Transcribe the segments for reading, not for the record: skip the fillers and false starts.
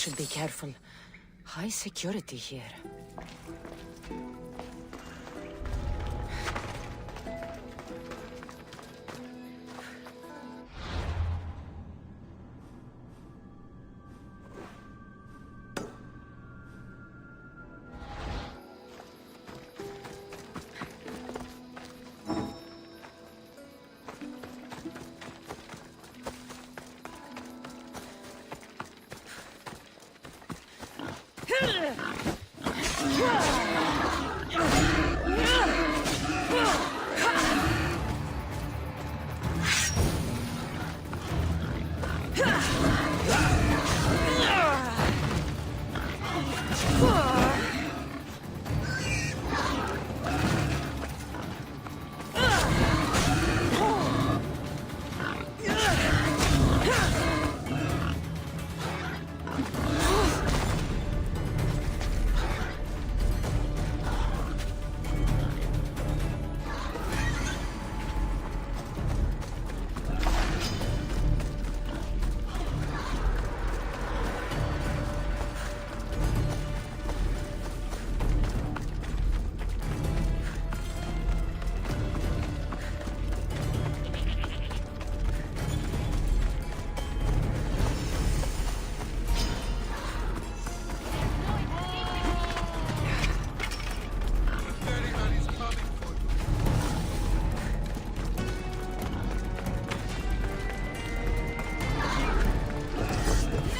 should be careful. High security here.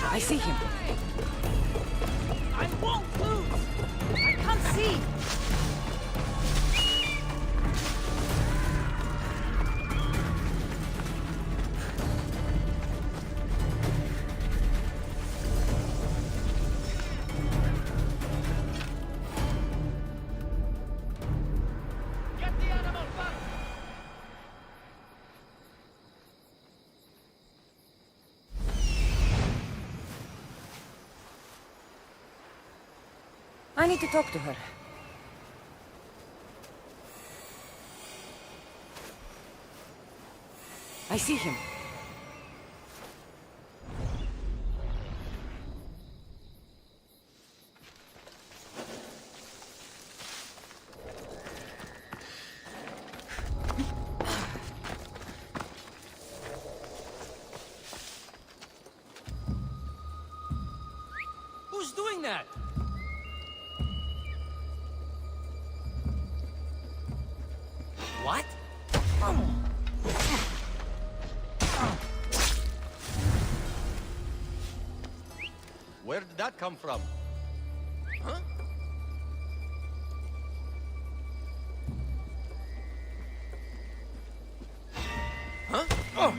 I see him. I won't lose! I can't see! Get the animal back! I need to talk to her. I see him. Who's doing that? What? Where did that come from? Huh? Huh? Oh!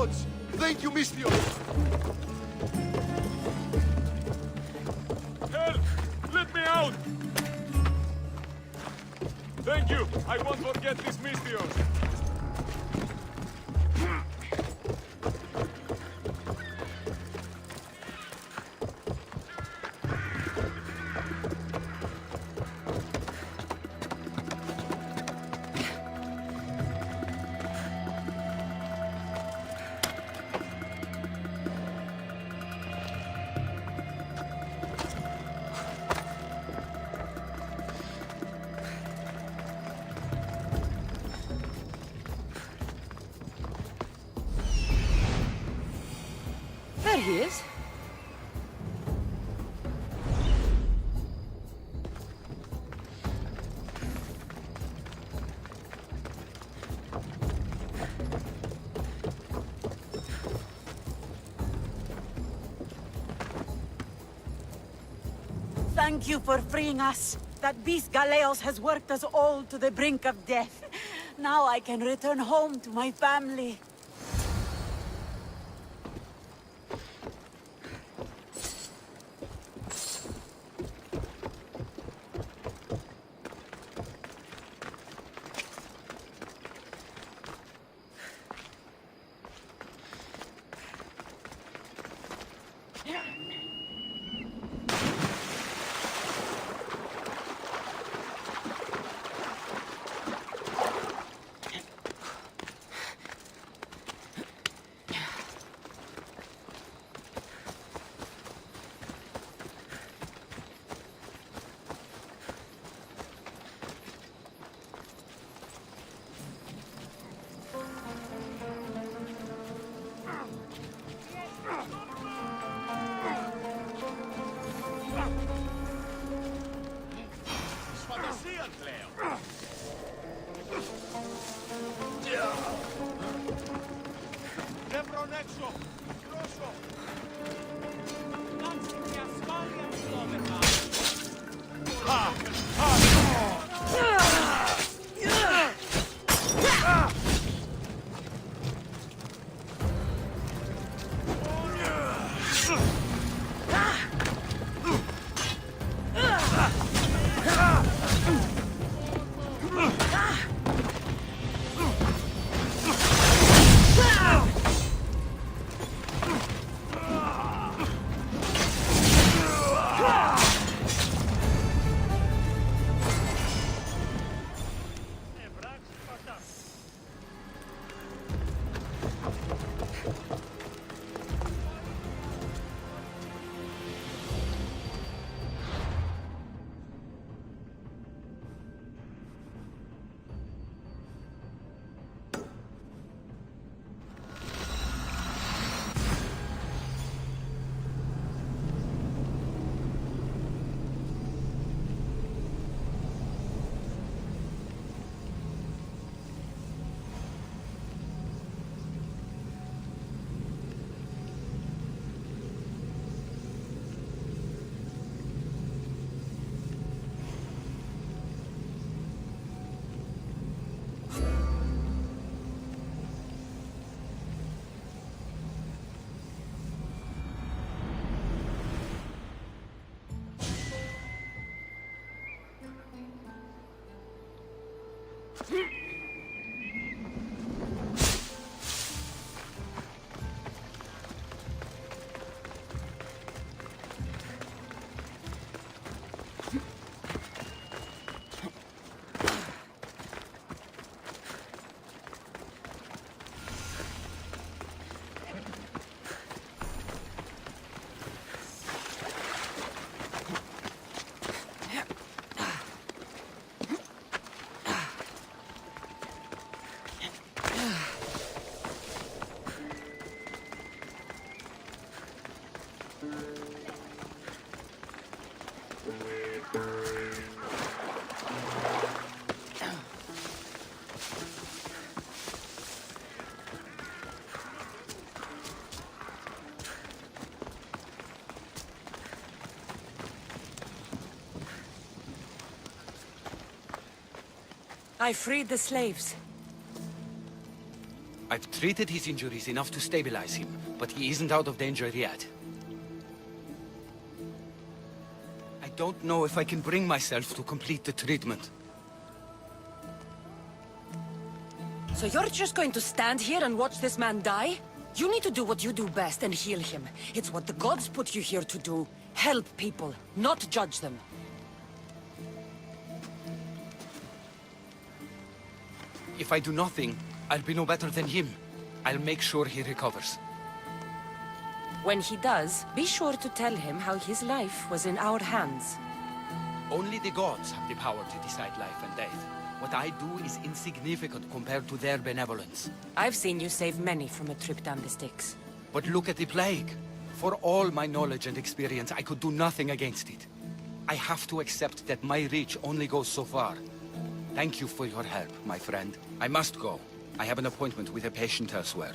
gods! Thank you, Misthios! Help! Let me out! Thank you! I won't forget this Misthios! There he is. Thank you for freeing us. That beast Galeos has worked us all to the brink of death. Now I can return home to my family. I freed the slaves. I've treated his injuries enough to stabilize him, but he isn't out of danger yet. I don't know if I can bring myself to complete the treatment. So you're just going to stand here and watch this man die? You need to do what you do best and heal him. It's what the gods put you here to do. Help people, not judge them. If I do nothing, I'll be no better than him. I'll make sure he recovers. When he does, be sure to tell him how his life was in our hands. Only the gods have the power to decide life and death. What I do is insignificant compared to their benevolence. I've seen you save many from a trip down the Styx. But look at the plague. For all my knowledge and experience, I could do nothing against it. I have to accept that my reach only goes so far. Thank you for your help, my friend. I must go. I have an appointment with a patient elsewhere.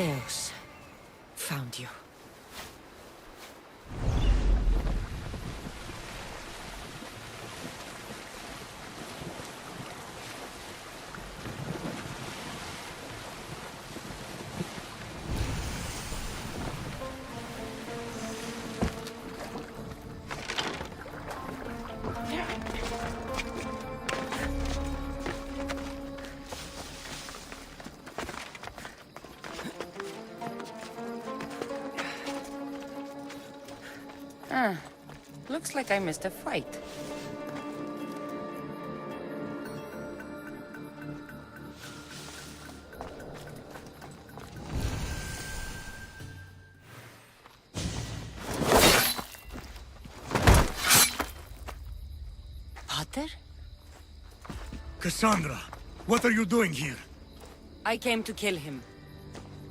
Deus found you. Looks like I missed a fight. Potter? Cassandra, what are you doing here? I came to kill him.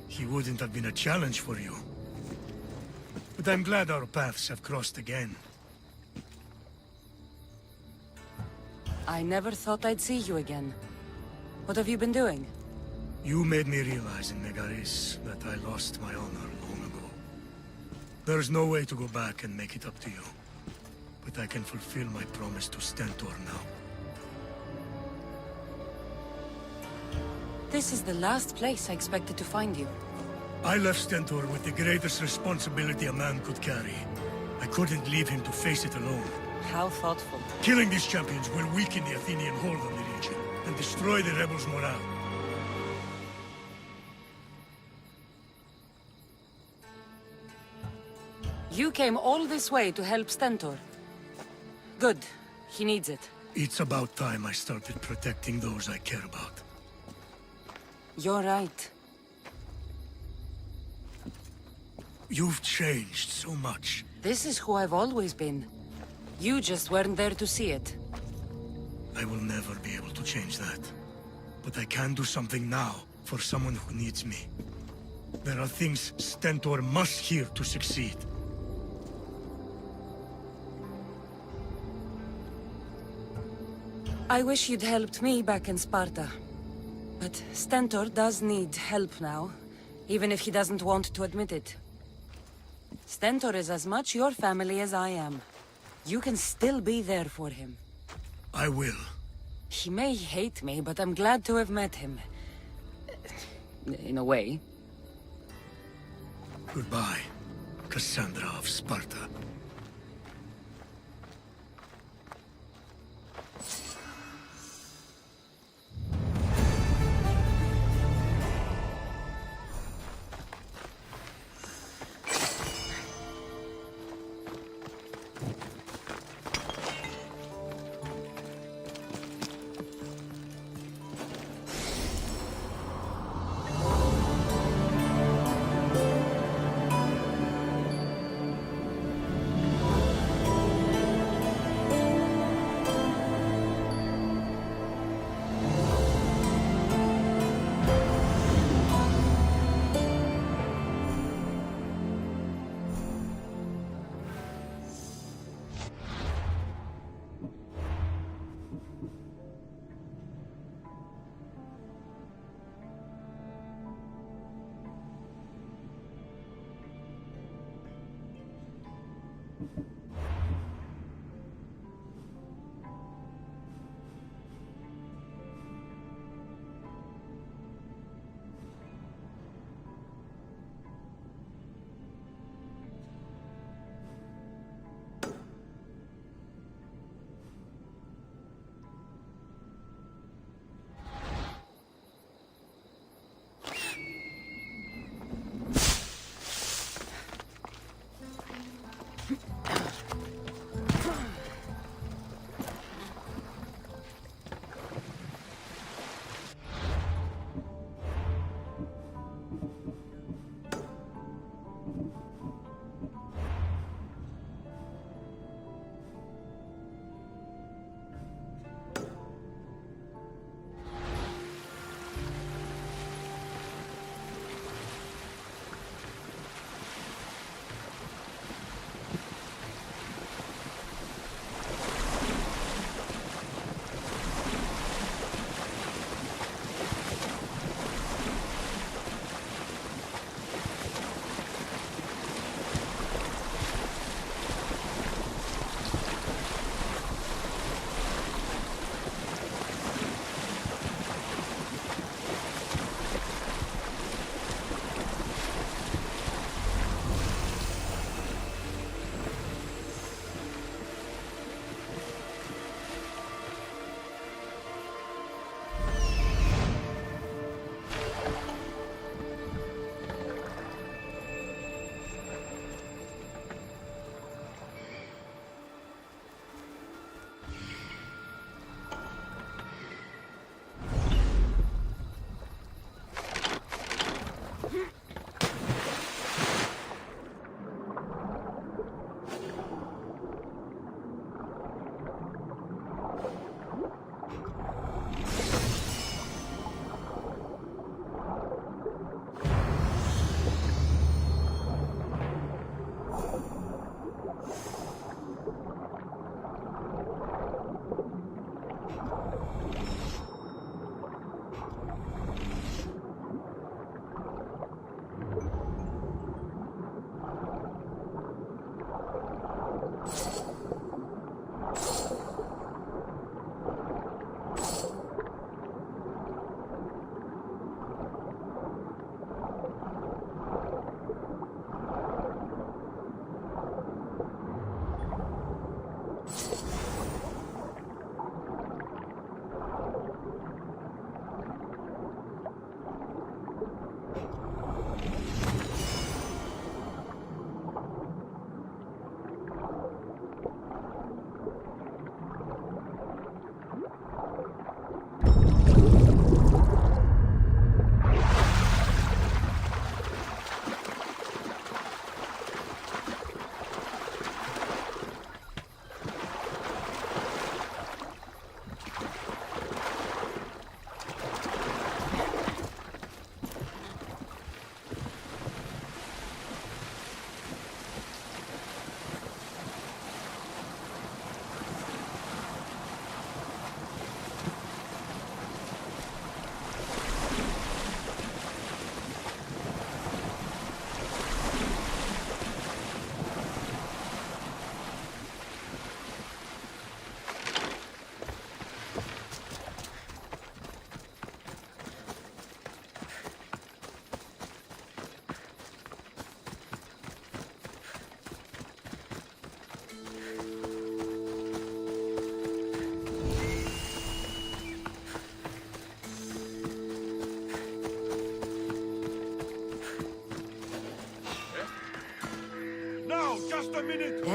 He wouldn't have been a challenge for you. But I'm glad our paths have crossed again. I never thought I'd see you again. What have you been doing? You made me realize in Megaris that I lost my honor long ago. There's no way to go back and make it up to you. But I can fulfill my promise to Stentor now. This is the last place I expected to find you. I left Stentor with the greatest responsibility a man could carry. I couldn't leave him to face it alone. How thoughtful. Killing these champions will weaken the Athenian hold on the region and destroy the rebels' morale. You came all this way to help Stentor. Good. He needs it. It's about time I started protecting those I care about. You're right. You've changed so much. This is who I've always been. You just weren't there to see it. I will never be able to change that. But I can do something now for someone who needs me. There are things Stentor must hear to succeed. I wish you'd helped me back in Sparta. But Stentor does need help now, even if he doesn't want to admit it. Stentor is as much your family as I am. You can still be there for him. I will. He may hate me, but I'm glad to have met him. In a way. Goodbye, Cassandra of Sparta.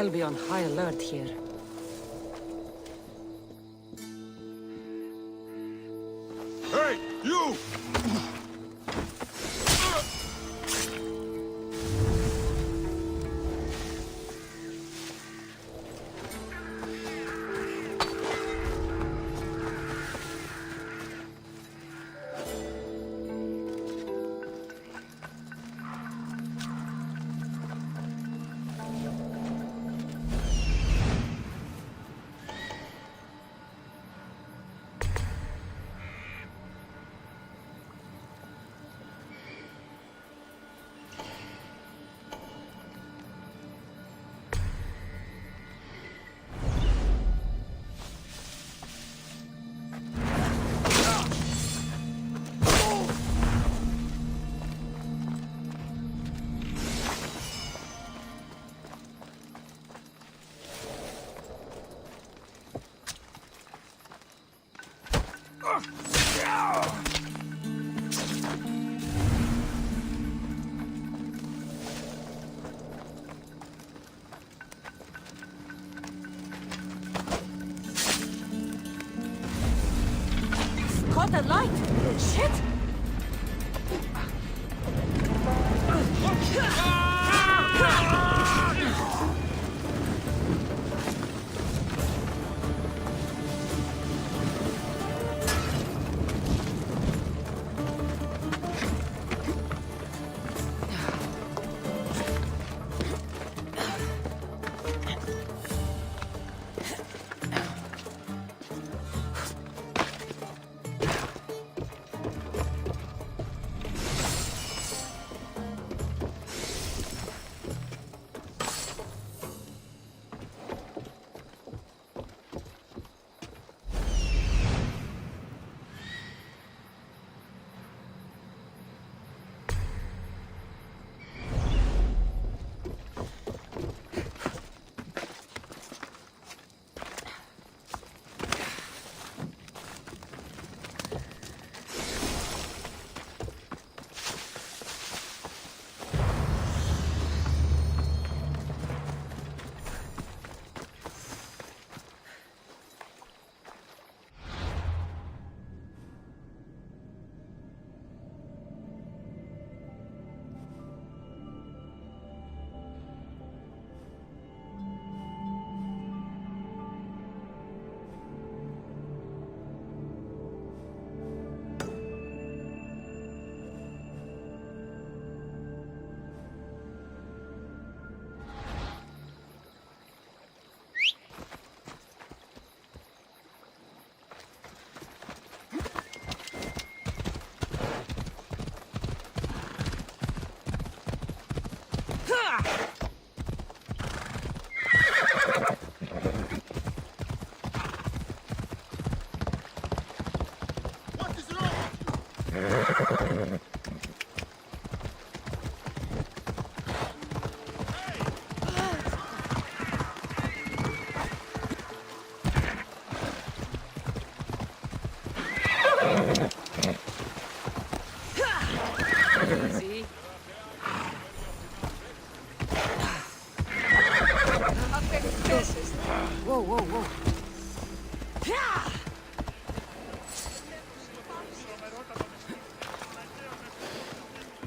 well be on high alert here. Hey, you! Caught the light! Shit! See? Whoa, whoa, whoa.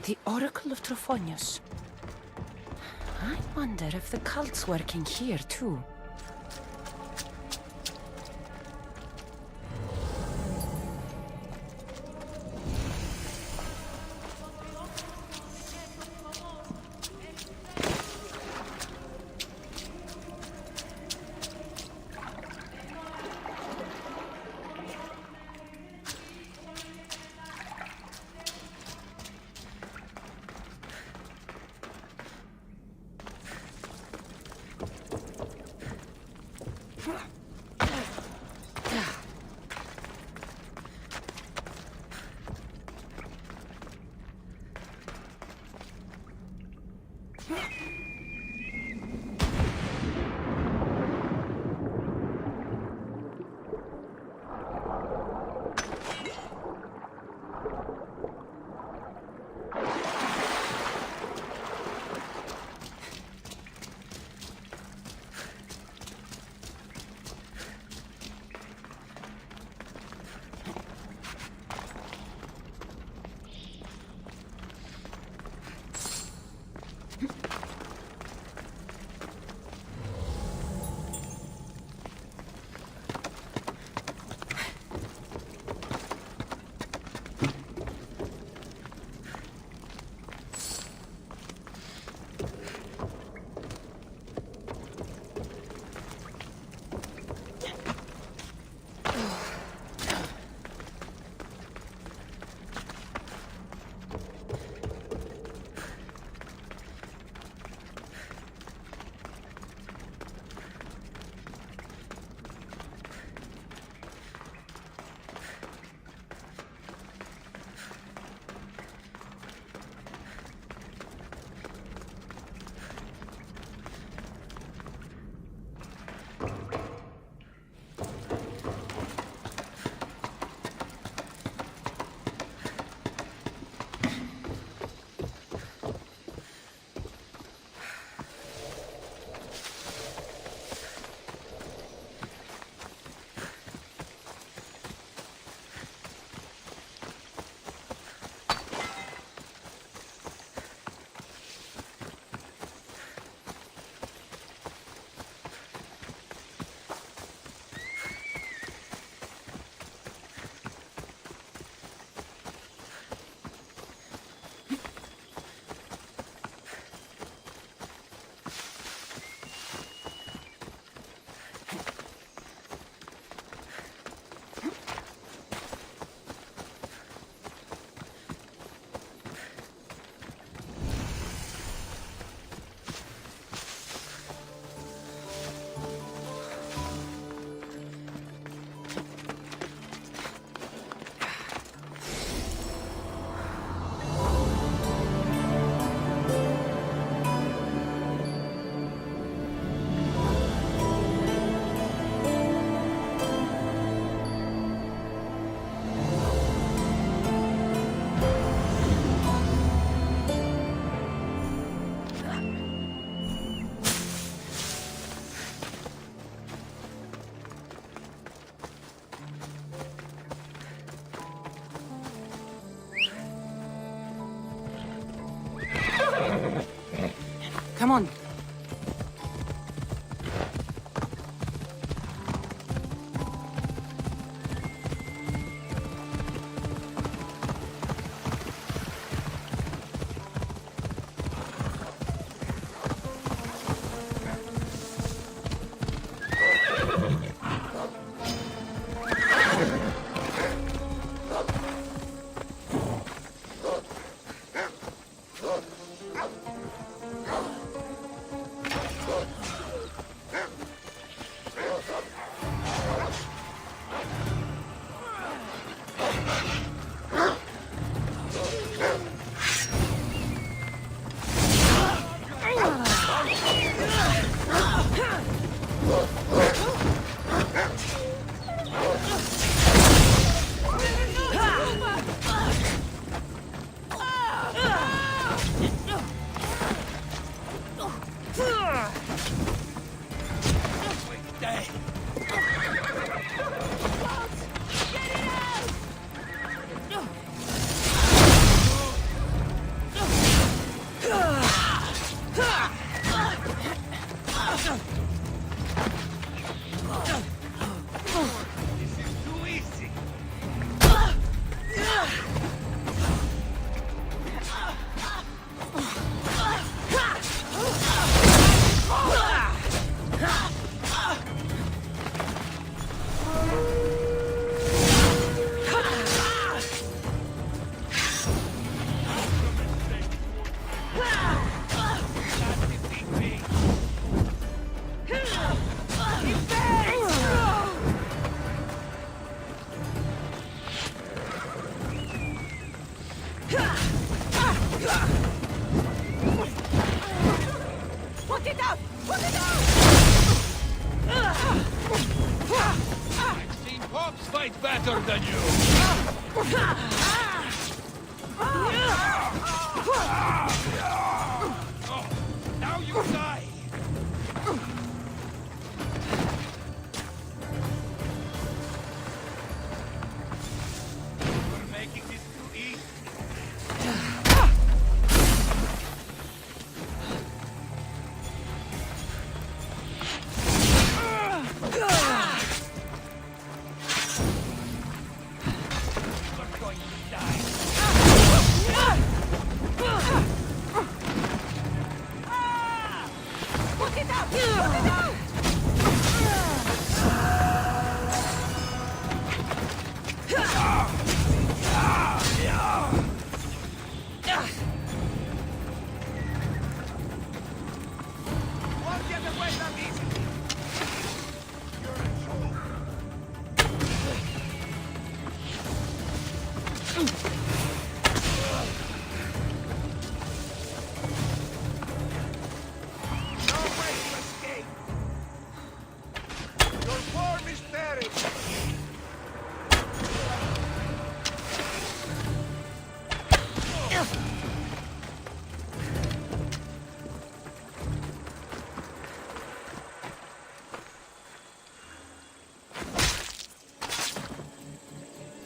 The Oracle of Trophonius. I wonder if the cult's working here, too. Come on. Pops fight better than you! Oh, now you die! You're making this too easy.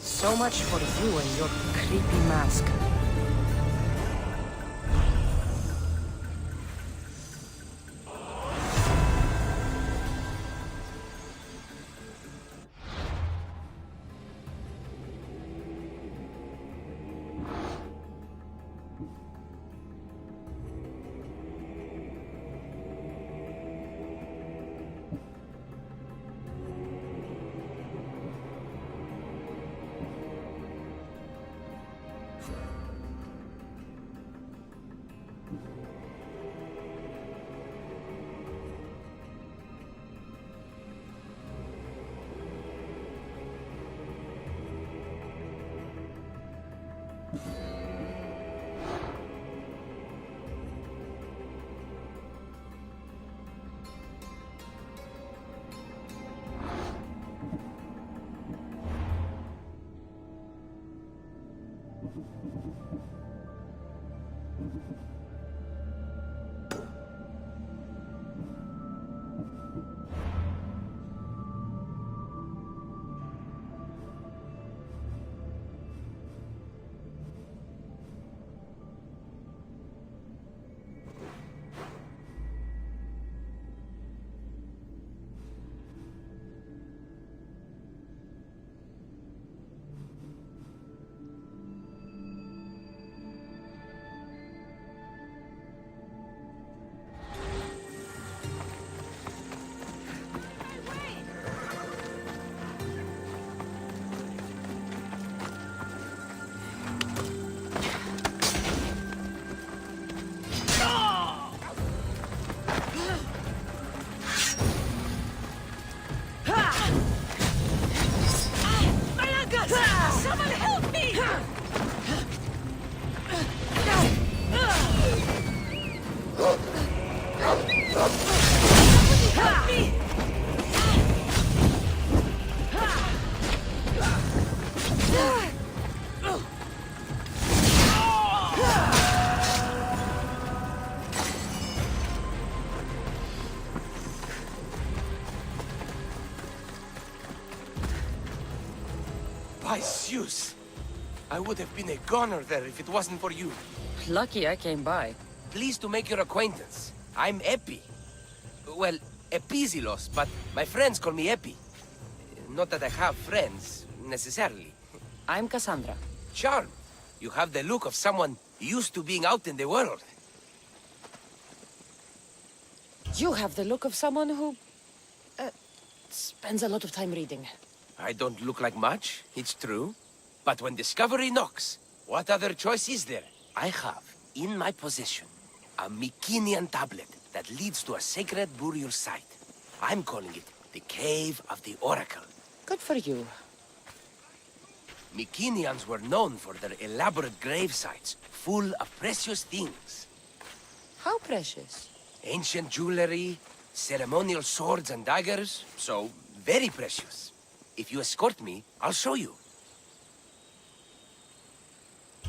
So much for you and your creepy mask. By Zeus! I would have been a goner there if it wasn't for you. Lucky I came by. Pleased to make your acquaintance. I'm Epi. Well, Epizilos, but my friends call me Epi. Not that I have friends, necessarily. I'm Cassandra. Charmed. You have the look of someone used to being out in the world. You have the look of someone who... spends a lot of time reading. I don't look like much, it's true. But when discovery knocks, what other choice is there? I have, in my possession, a Mycenian tablet that leads to a sacred burial site. I'm calling it the Cave of the Oracle. Good for you. Mycenians were known for their elaborate grave sites, full of precious things. How precious. Ancient jewelry, ceremonial swords and daggers, so very precious. If you escort me, I'll show you.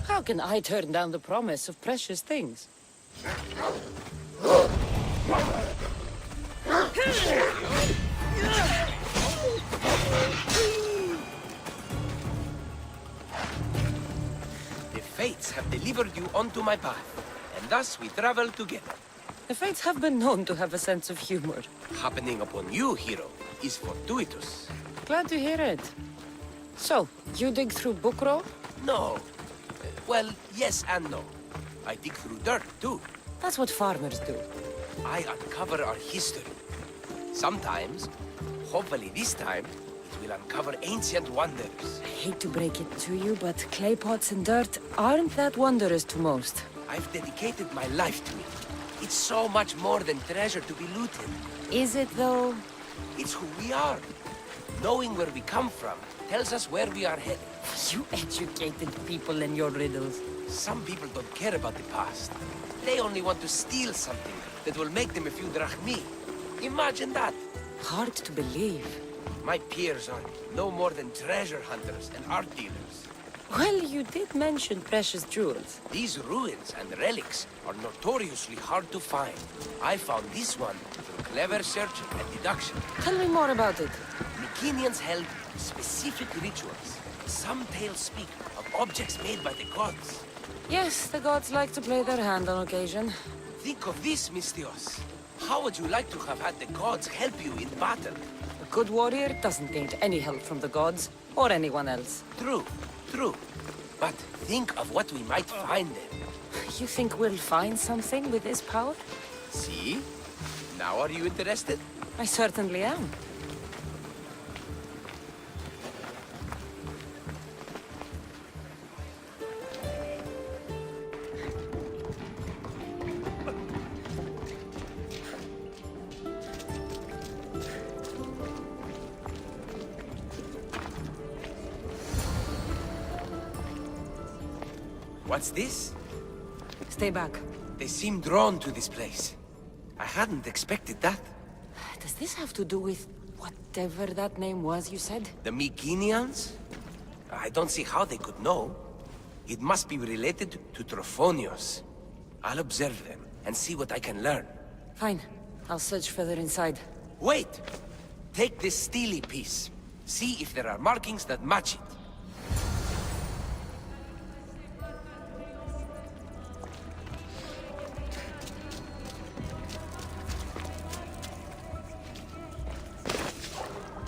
How can I turn down the promise of precious things? The Fates have delivered you onto my path, and thus we travel together. The Fates have been known to have a sense of humor. Happening upon you, hero, is fortuitous. Glad to hear it. So, you dig through book row? No. Well, yes and no. I dig through dirt, too. That's what farmers do. I uncover our history. Sometimes, hopefully this time, it will uncover ancient wonders. I hate to break it to you, but clay pots and dirt aren't that wondrous to most. I've dedicated my life to it. It's so much more than treasure to be looted. Is it, though? It's who we are. Knowing where we come from tells us where we are headed. You educated people and your riddles. Some people don't care about the past. They only want to steal something that will make them a few drachmi. Imagine that. Hard to believe. My peers are no more than treasure hunters and art dealers. Well, you did mention precious jewels. These ruins and relics are notoriously hard to find. I found this one through clever search and deduction. Tell me more about it. Mycenians held specific rituals. Some tales speak of objects made by the gods. Yes, the gods like to play their hand on occasion. Think of this, Mystios. How would you like to have had the gods help you in battle? A good warrior doesn't need any help from the gods, or anyone else. True, true. But think of what we might find there. You think we'll find something with this power? See? Now are you interested? I certainly am. What's this? Stay back. They seem drawn to this place. I hadn't expected that. Does this have to do with whatever that name was you said? The Mycenians? I don't see how they could know. It must be related to Trophonios. I'll observe them and see what I can learn. Fine. I'll search further inside. Wait! Take this steely piece. See if there are markings that match it.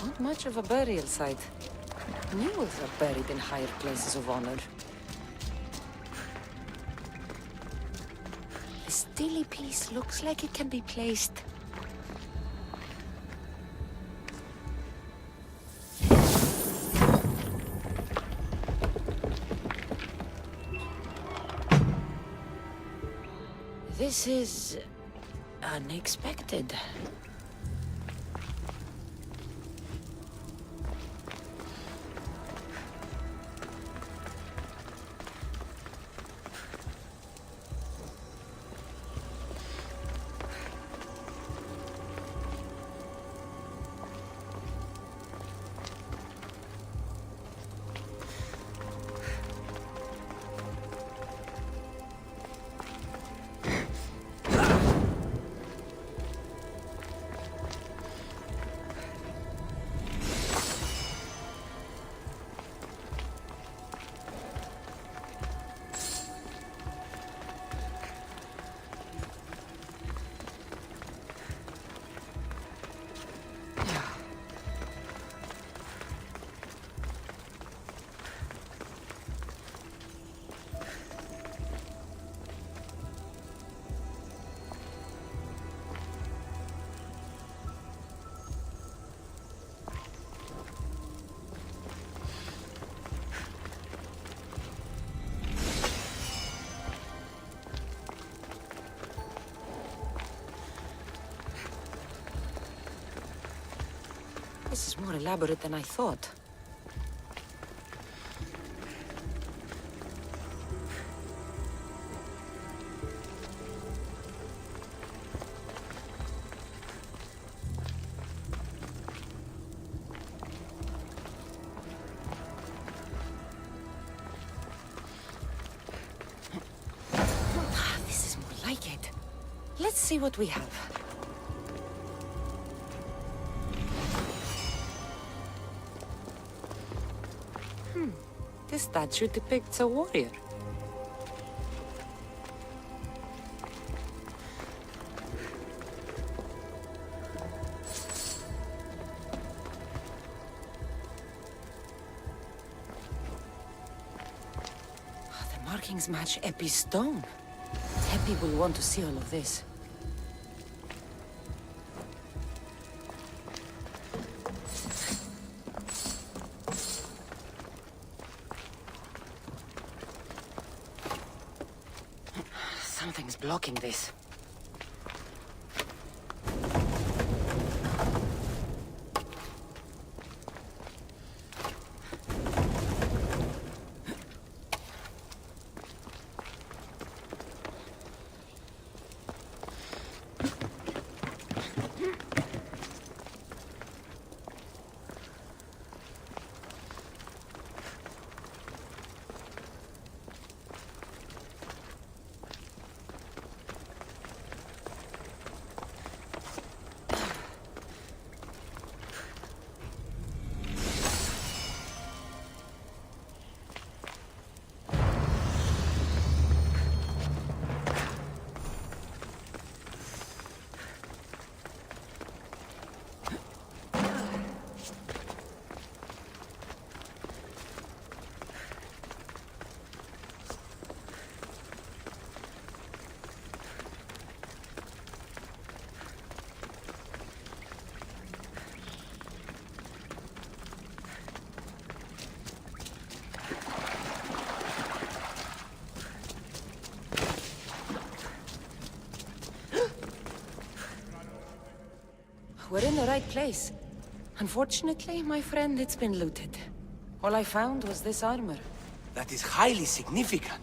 Not much of a burial site. Mules are buried in higher places of honor. The steely piece looks like it can be placed. This is unexpected. This is more elaborate than I thought. This is more like it. Let's see what we have. This statue depicts a warrior. The markings match Epi's stone. Epi will want to see all of this. Something's blocking this. We're in the right place. Unfortunately, my friend, it's been looted. All I found was this armor. That is highly significant.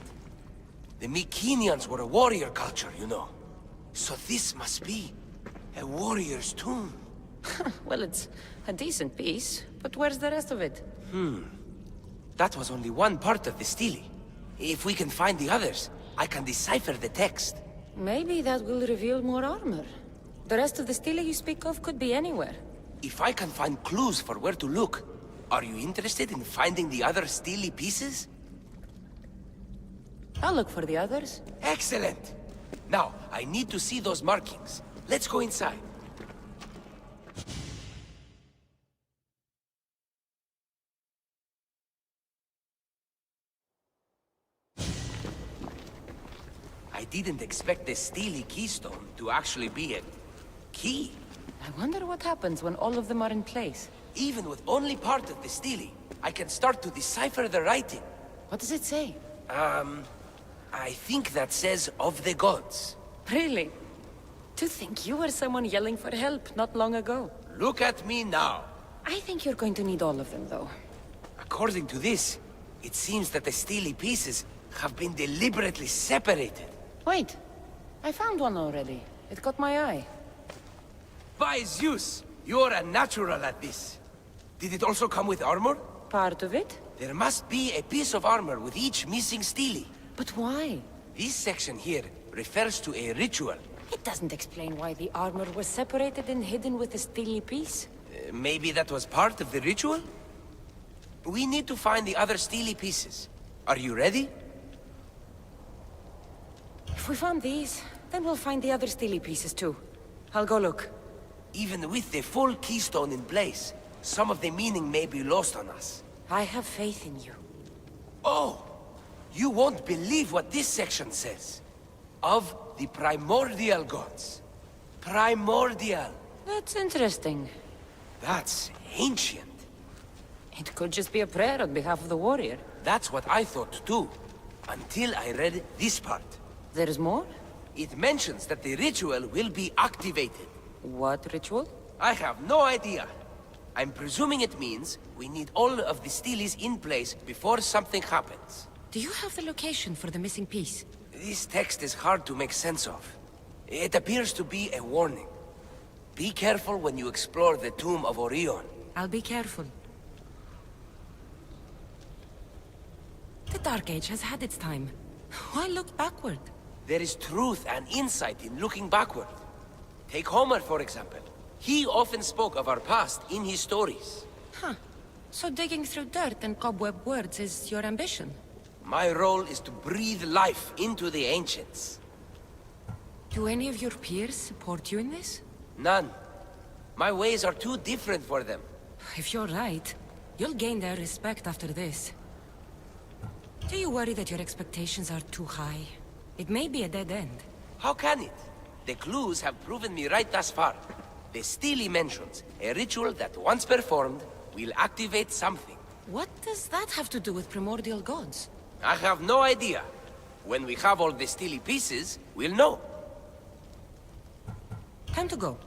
The Mycenians were a warrior culture, you know. So this must be a warrior's tomb. Well, it's a decent piece, but where's the rest of it? That was only one part of the stele. If we can find the others, I can decipher the text. Maybe that will reveal more armor. The rest of the stele you speak of could be anywhere. If I can find clues for where to look, are you interested in finding the other stele pieces? I'll look for the others. Excellent! Now, I need to see those markings. Let's go inside. I didn't expect the stele keystone to actually be a key. I wonder what happens when all of them are in place. Even with only part of the stele, I can start to decipher the writing. What does it say? I think that says of the gods. Really? To think you were someone yelling for help not long ago. Look at me now. I think you're going to need all of them, though. According to this, it seems that the stele pieces have been deliberately separated. Wait, I found one already. It caught my eye. By Zeus, you're a natural at this. Did it also come with armor? Part of it? There must be a piece of armor with each missing stele. But why? This section here refers to a ritual. It doesn't explain why the armor was separated and hidden with a stele piece. Maybe that was part of the ritual? We need to find the other stele pieces. Are you ready? If we found these, then we'll find the other stele pieces too. I'll go look. Even with the full keystone in place, some of the meaning may be lost on us. I have faith in you. Oh! You won't believe what this section says. Of the primordial gods. Primordial. That's interesting. That's ancient. It could just be a prayer on behalf of the warrior. That's what I thought too. Until I read this part. There's more? It mentions that the ritual will be activated. What ritual? I have no idea. I'm presuming it means we need all of the steelies in place before something happens. Do you have the location for the missing piece? This text is hard to make sense of. It appears to be a warning. Be careful when you explore the tomb of Orion. I'll be careful. The Dark Age has had its time. Why look backward? There is truth and insight in looking backward. Take Homer, for example. He often spoke of our past in his stories. Huh. So digging through dirt and cobweb words is your ambition? My role is to breathe life into the ancients. Do any of your peers support you in this? None. My ways are too different for them. If you're right, you'll gain their respect after this. Do you worry that your expectations are too high? It may be a dead end. How can it? The clues have proven me right thus far. The Steely mentions a ritual that once performed will activate something. What does that have to do with primordial gods? I have no idea. When we have all the Steely pieces, we'll know. Time to go.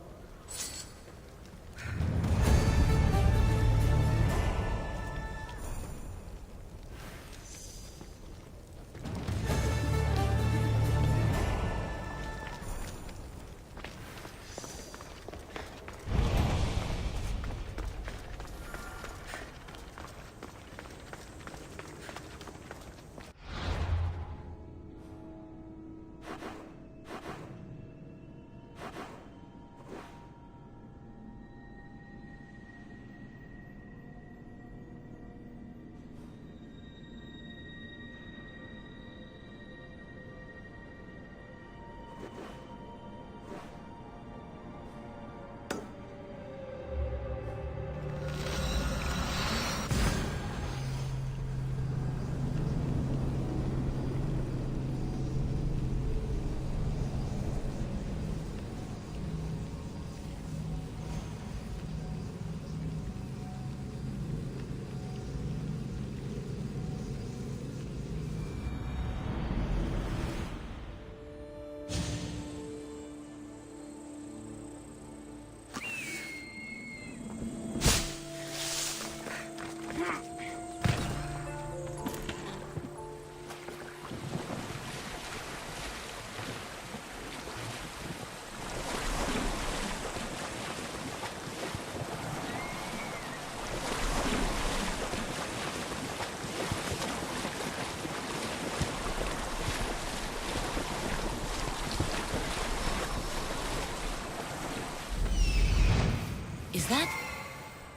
Is that?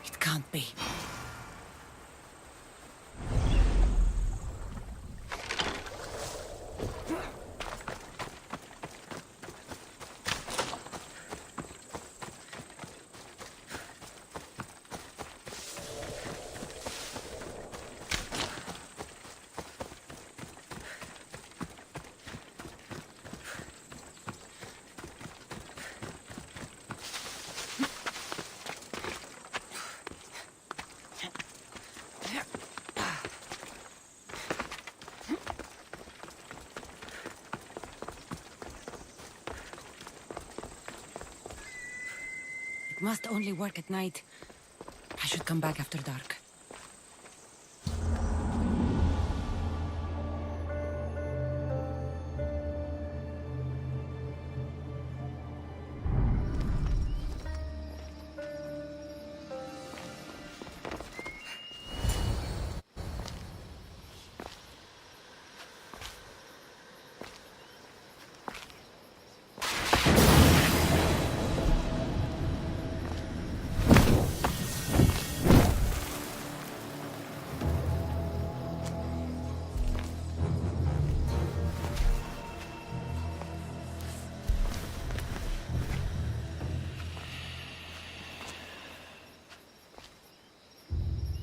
It can't be. It must only work at night. I should come back after dark.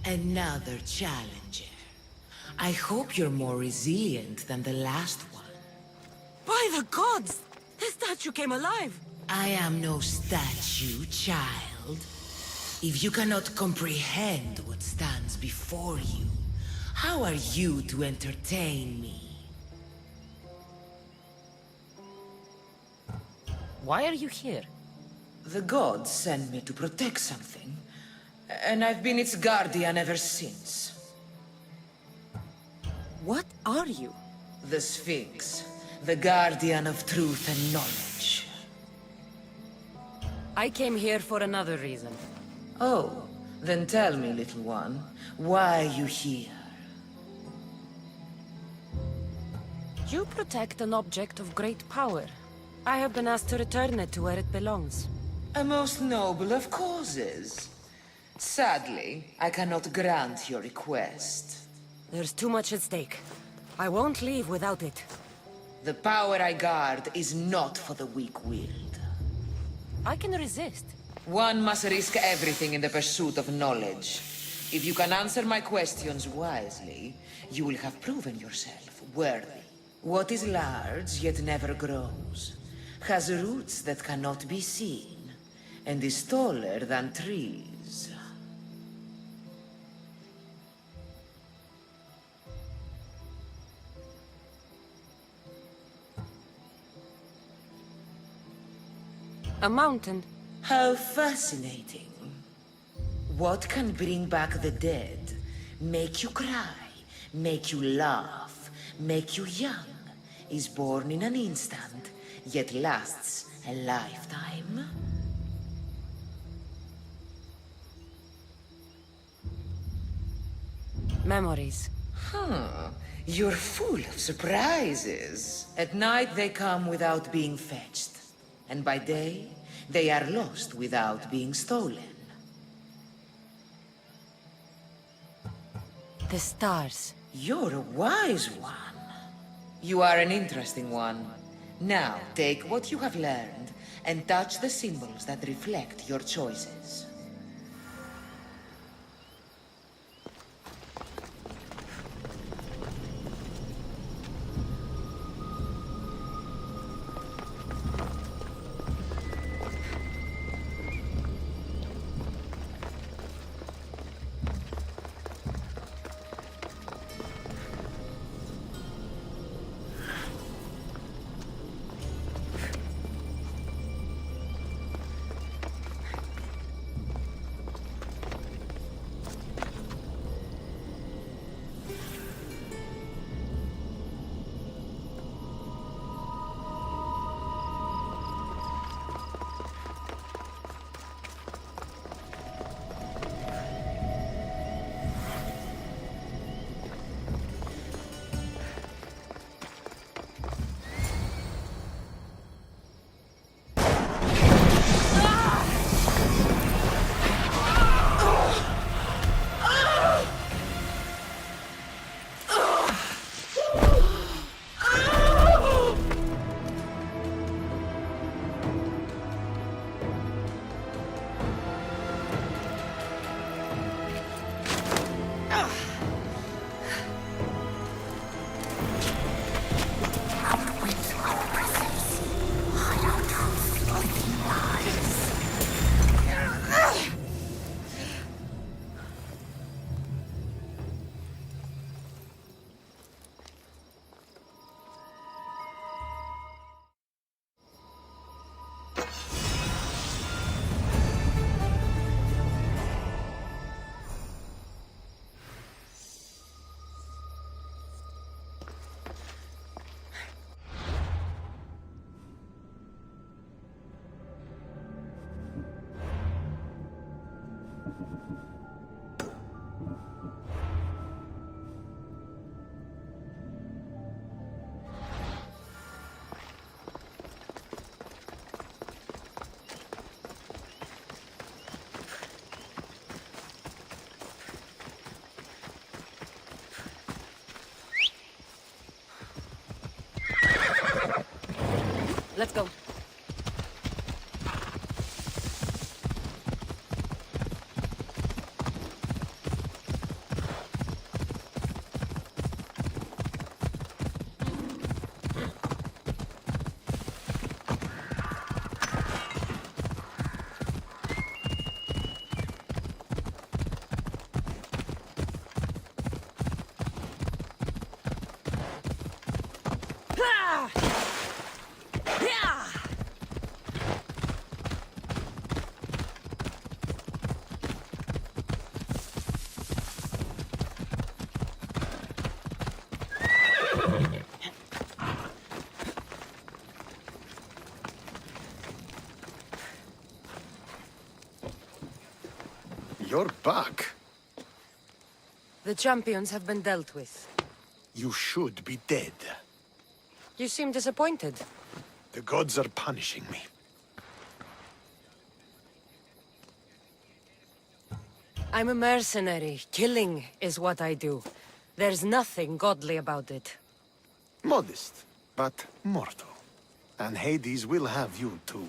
Another challenger. I hope you're more resilient than the last one. By the gods! The statue came alive! I am no statue, child. If you cannot comprehend what stands before you, how are you to entertain me? Why are you here? The gods send me to protect something. And I've been its guardian ever since. What are you? The Sphinx, the guardian of truth and knowledge. I came here for another reason. Oh, then tell me, little one, why are you here? You protect an object of great power. I have been asked to return it to where it belongs. A most noble of causes. Sadly, I cannot grant your request. There's too much at stake. I won't leave without it. The power I guard is not for the weak-willed. I can resist. One must risk everything in the pursuit of knowledge. If you can answer my questions wisely, you will have proven yourself worthy. What is large yet never grows, has roots that cannot be seen, and is taller than trees. A mountain. How fascinating. What can bring back the dead, make you cry, make you laugh, make you young, is born in an instant, yet lasts a lifetime? Memories. You're full of surprises. At night they come without being fetched, and by day they are lost without being stolen. The stars. You're a wise one. You are an interesting one. Now, take what you have learned and touch the symbols that reflect your choices. Let's go. back. The champions have been dealt with. You should be dead. You seem disappointed. The gods are punishing me. I'm a mercenary. Killing is what I do. There's nothing godly about it. Modest, but mortal. And Hades will have you too.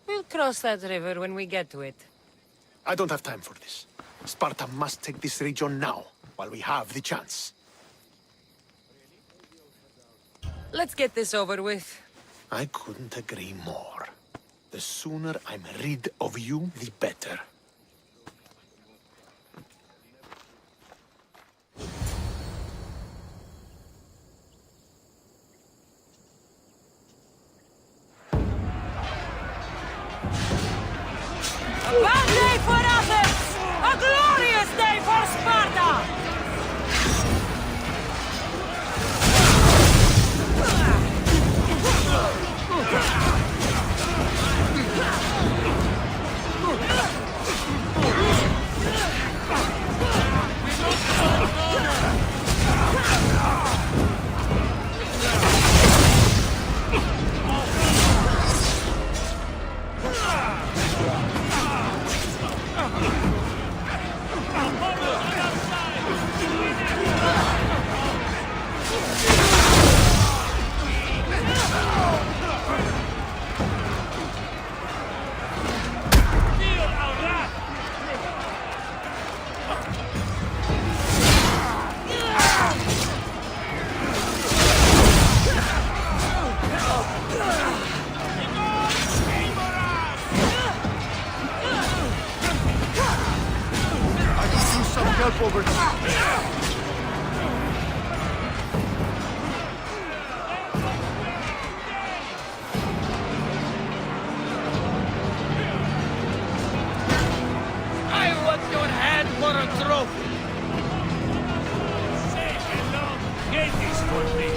We'll cross that river when we get to it. I don't have time for this. Sparta must take this region now, while we have the chance. Let's get this over with. I couldn't agree more. The sooner I'm rid of you, the better. A bad day for Athens! A glorious day for Sparta! I want your hand for a trophy. Say hello. Get this for me.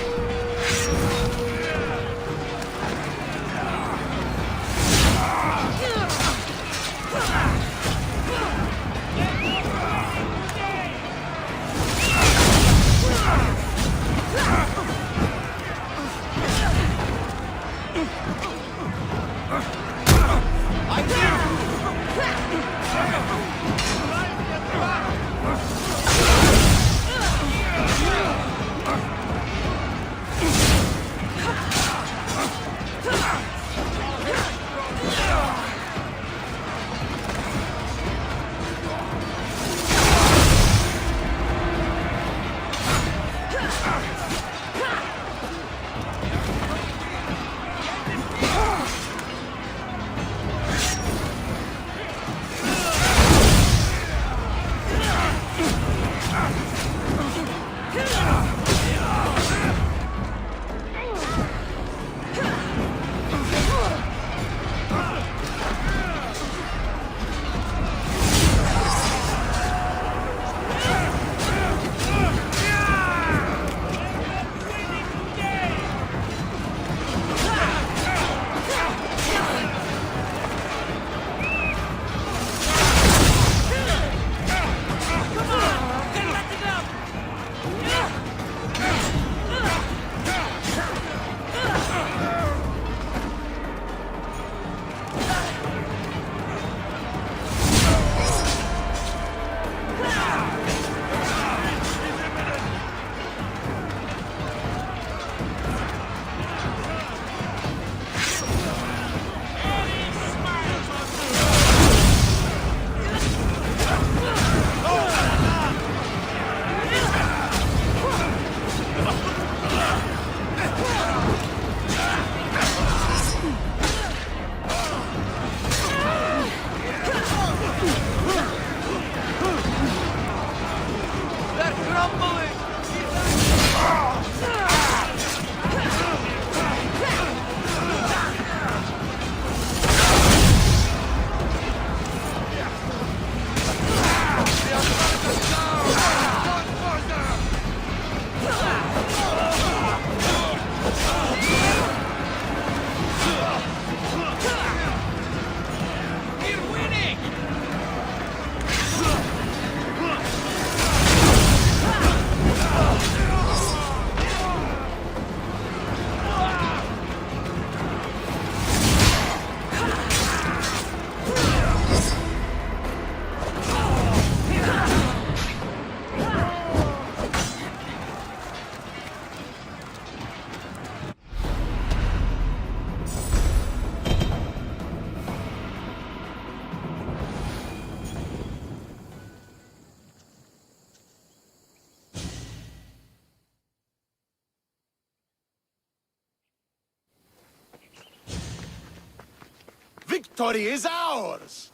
victory is ours!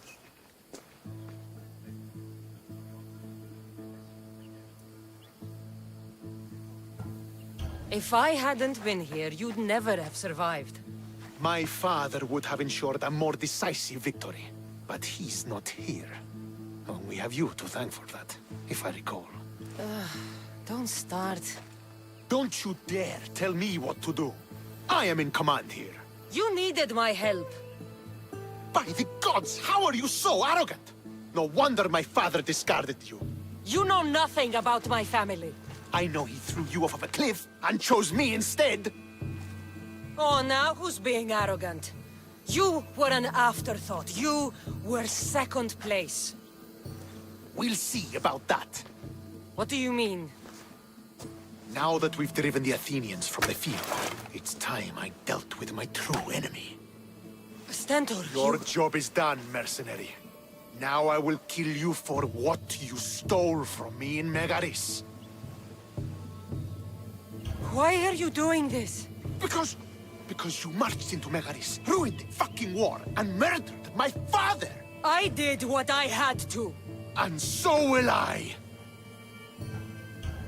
If I hadn't been here, you'd never have survived. My father would have ensured a more decisive victory, but he's not here. Oh, we have you to thank for that, if I recall. Don't start. Don't you dare tell me what to do. I am in command here. You needed my help. By the gods, how are you so arrogant? No wonder my father discarded you. You know nothing about my family. I know he threw you off of a cliff and chose me instead. Oh, now who's being arrogant? You were an afterthought. You were second place. We'll see about that. What do you mean? Now that we've driven the Athenians from the field, it's time I dealt with my true enemy. Stentor, Your job is done, mercenary. Now I will kill you for what you stole from me in Megaris. Why are you doing this? Because you marched into Megaris, ruined the fucking war, and murdered my father! I did what I had to. And so will I!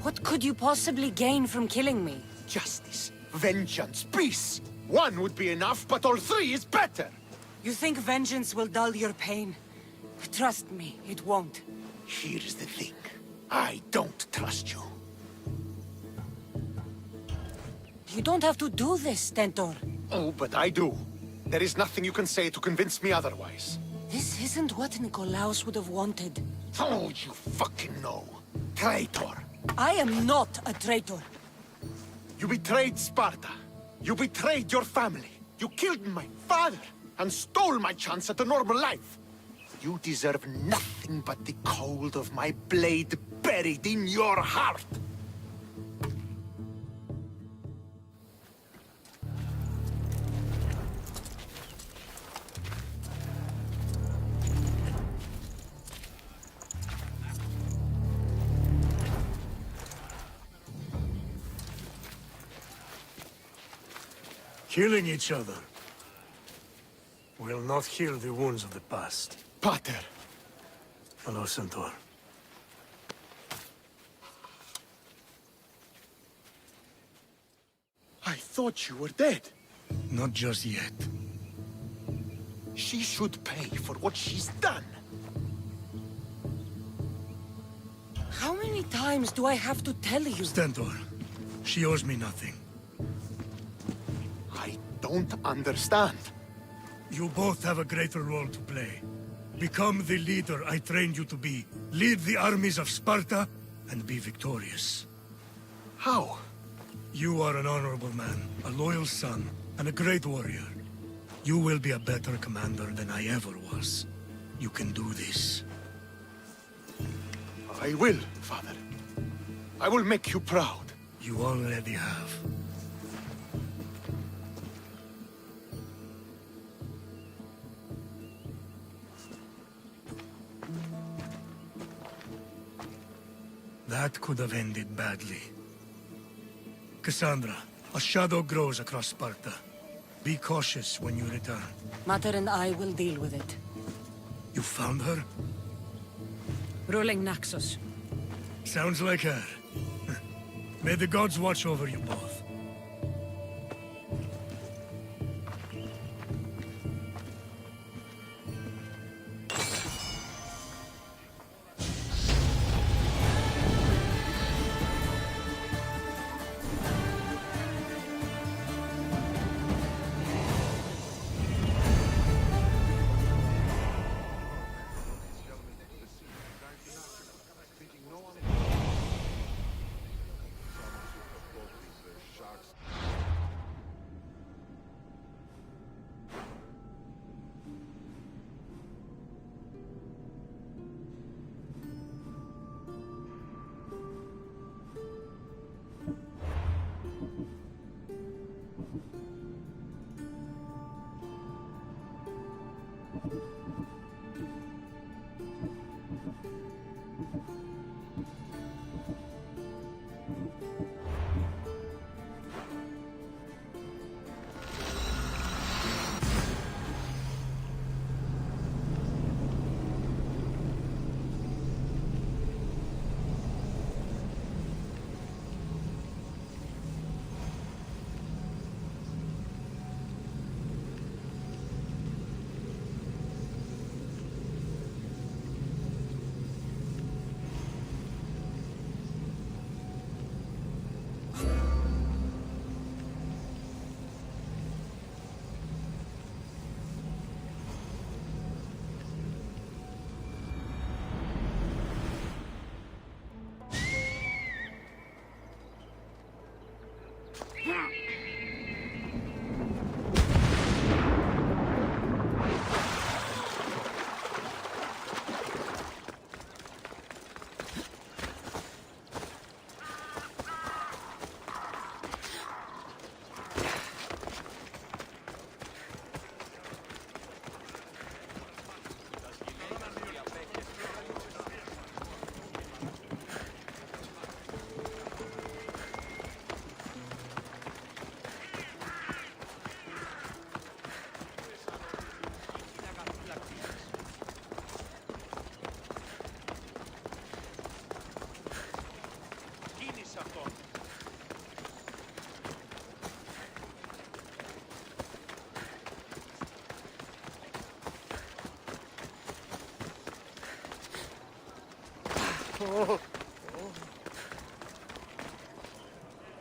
What could you possibly gain from killing me? Justice, vengeance, peace! One would be enough, but all three is better! You think vengeance will dull your pain? Trust me, it won't. Here's the thing. I don't trust you. You don't have to do this, Stentor. Oh, but I do. There is nothing you can say to convince me otherwise. This isn't what Nikolaos would have wanted. Oh, you fucking know. Traitor. I am not a traitor. You betrayed Sparta. You betrayed your family. You killed my father and stole my chance at a normal life. You deserve nothing but the cold of my blade buried in your heart. Killing each other will not heal the wounds of the past. Pater. Hello, Centaur. I thought you were dead. Not just yet. She should pay for what she's done. How many times do I have to tell you? Stentor, she owes me nothing. I don't understand. You both have a greater role to play. Become the leader I trained you to be. Lead the armies of Sparta and be victorious. How? You are an honorable man, a loyal son, and a great warrior. You will be a better commander than I ever was. You can do this. I will, Father. I will make you proud. You already have. That could have ended badly. Cassandra, a shadow grows across Sparta. Be cautious when you return. Mater and I will deal with it. You found her? Ruling Naxos. Sounds like her. May the gods watch over you both.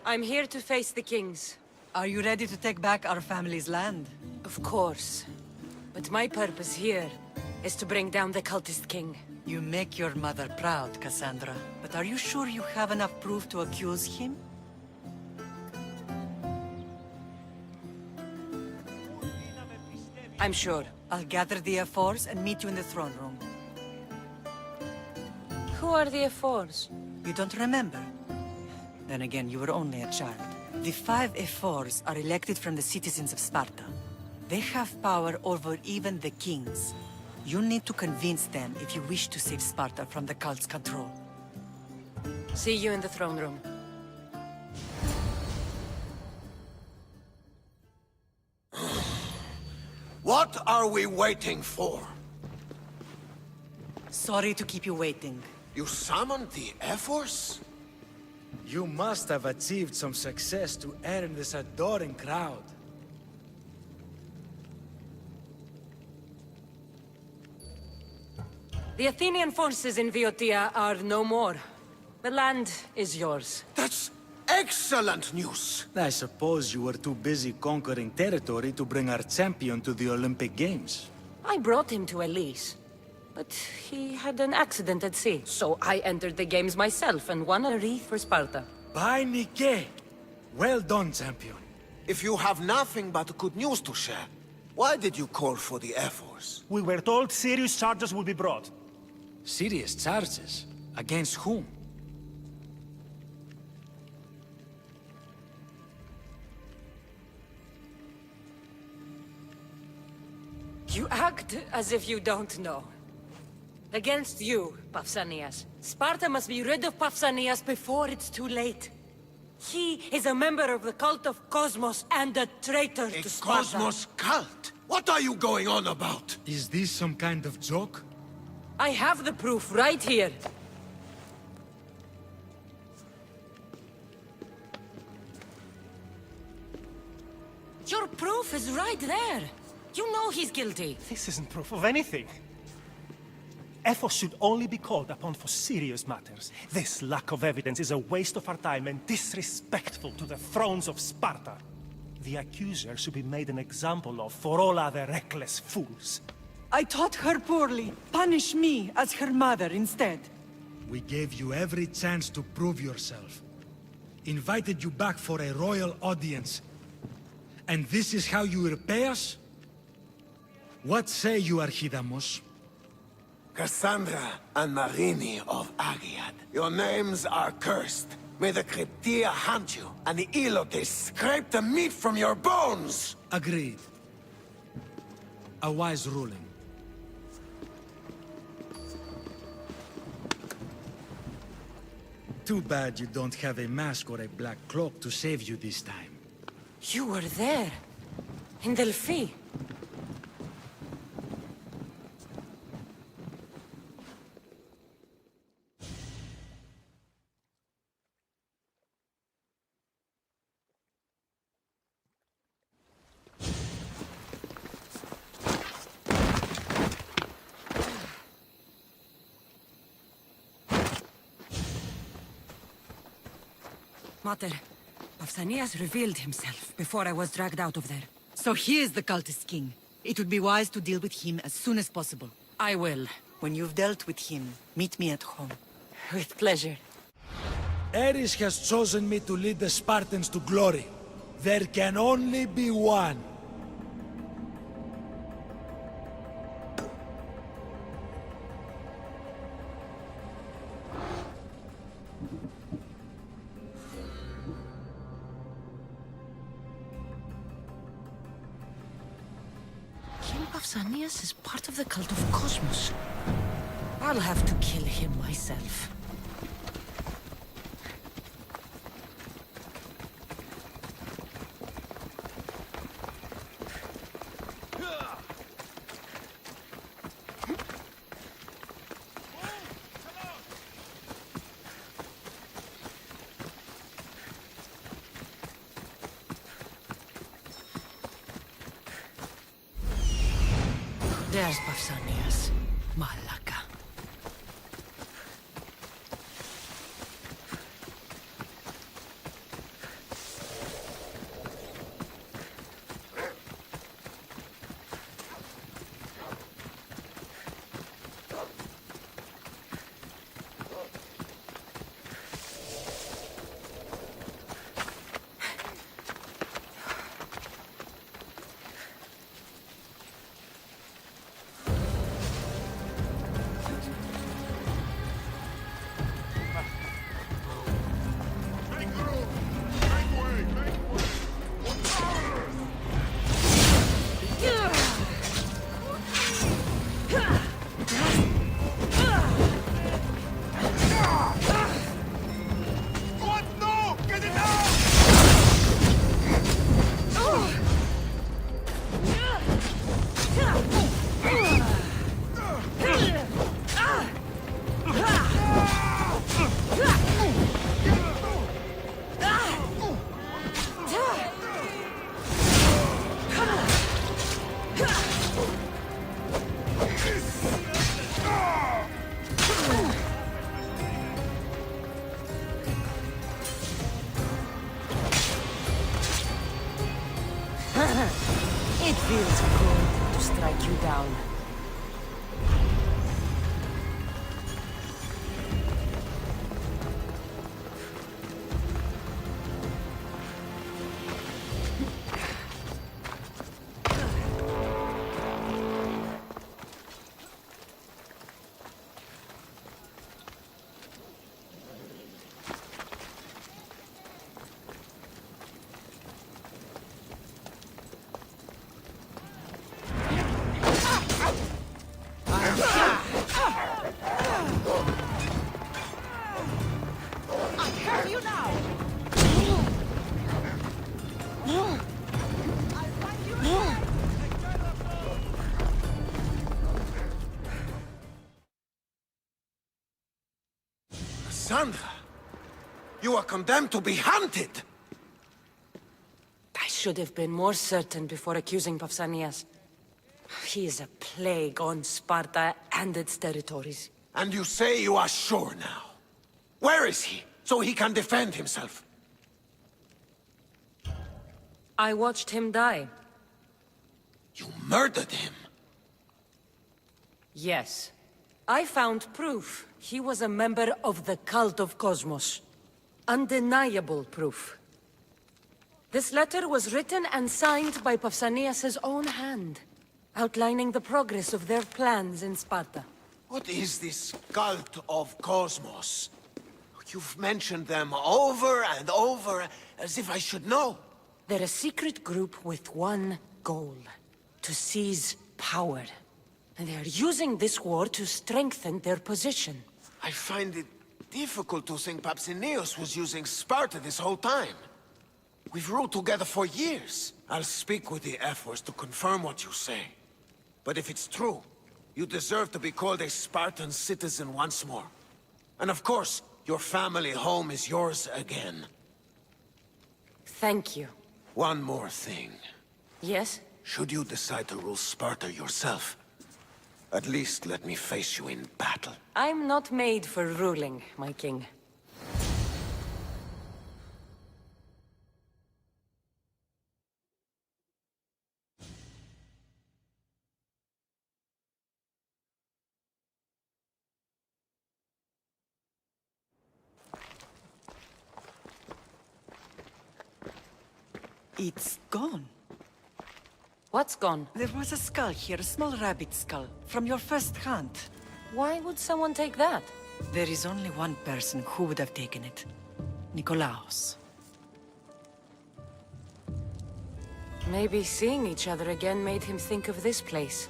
I'm here to face the kings. Are you ready to take back our family's land? Of course. But my purpose here is to bring down the cultist king. You make your mother proud, Cassandra. But are you sure you have enough proof to accuse him? I'm sure. I'll gather the F4s and meet you in the throne room. Who are the F4s? You don't remember? Then again, you were only a child. The 5 F4s are elected from the citizens of Sparta. They have power over even the kings. You need to convince them if you wish to save Sparta from the cult's control. See you in the throne room. What are we waiting for? Sorry to keep you waiting. You summoned the F-Force? You must have achieved some success to earn this adoring crowd. The Athenian forces in Viotia are no more. The land is yours. That's excellent news! I suppose you were too busy conquering territory to bring our champion to the Olympic Games. I brought him to Elise, but he had an accident at sea. So I entered the games myself and won a wreath for Sparta. By Nike! Well done, champion. If you have nothing but good news to share, why did you call for the F-Force? We were told serious charges will be brought. Serious charges? Against whom? You act as if you don't know. Against you, Pausanias. Sparta must be rid of Pausanias before it's too late. He is a member of the cult of Cosmos and a traitor to Sparta. Cosmos cult? What are you going on about? Is this some kind of joke? I have the proof right here. Your proof is right there. You know he's guilty. This isn't proof of anything. Ethos should only be called upon for serious matters. This lack of evidence is a waste of our time and disrespectful to the thrones of Sparta. The accuser should be made an example of for all other reckless fools. I taught her poorly. Punish me as her mother instead. We gave you every chance to prove yourself. Invited you back for a royal audience. And this is how you repay us? What say you, Archidamos? Cassandra and Marini of Agiad, your names are cursed. May the Cryptia haunt you, and the Elotes scrape the meat from your bones! Agreed. A wise ruling. Too bad you don't have a mask or a black cloak to save you this time. You were there. In Delphi. Mater, Pausanias revealed himself before I was dragged out of there. So he is the cultist king. It would be wise to deal with him as soon as possible. I will. When you've dealt with him, meet me at home. With pleasure. Ares has chosen me to lead the Spartans to glory. There can only be one. King Pausanias is part of the cult of Cosmos. I'll have to kill him myself. There's Pausanias. Malaka. It feels good to strike you down. Sandra, you are condemned to be hunted! I should have been more certain before accusing Pausanias. He is a plague on Sparta and its territories. And you say you are sure now? Where is he, so he can defend himself? I watched him die. You murdered him? Yes. I found proof he was a member of the cult of Cosmos. Undeniable proof. This letter was written and signed by Pausanias' own hand, outlining the progress of their plans in Sparta. What is this cult of Cosmos? You've mentioned them over and over, as if I should know. They're a secret group with one goal: to seize power. And they're using this war to strengthen their position. I find it difficult to think Pausanias was using Sparta this whole time. We've ruled together for years. I'll speak with the F-Force to confirm what you say. But if it's true, you deserve to be called a Spartan citizen once more. And of course, your family home is yours again. Thank you. One more thing. Yes? Should you decide to rule Sparta yourself, at least let me face you in battle. I'm not made for ruling, my king. It's gone. What's gone? There was a skull here, a small rabbit skull, from your first hunt. Why would someone take that? There is only one person who would have taken it. Nikolaos. Maybe seeing each other again made him think of this place.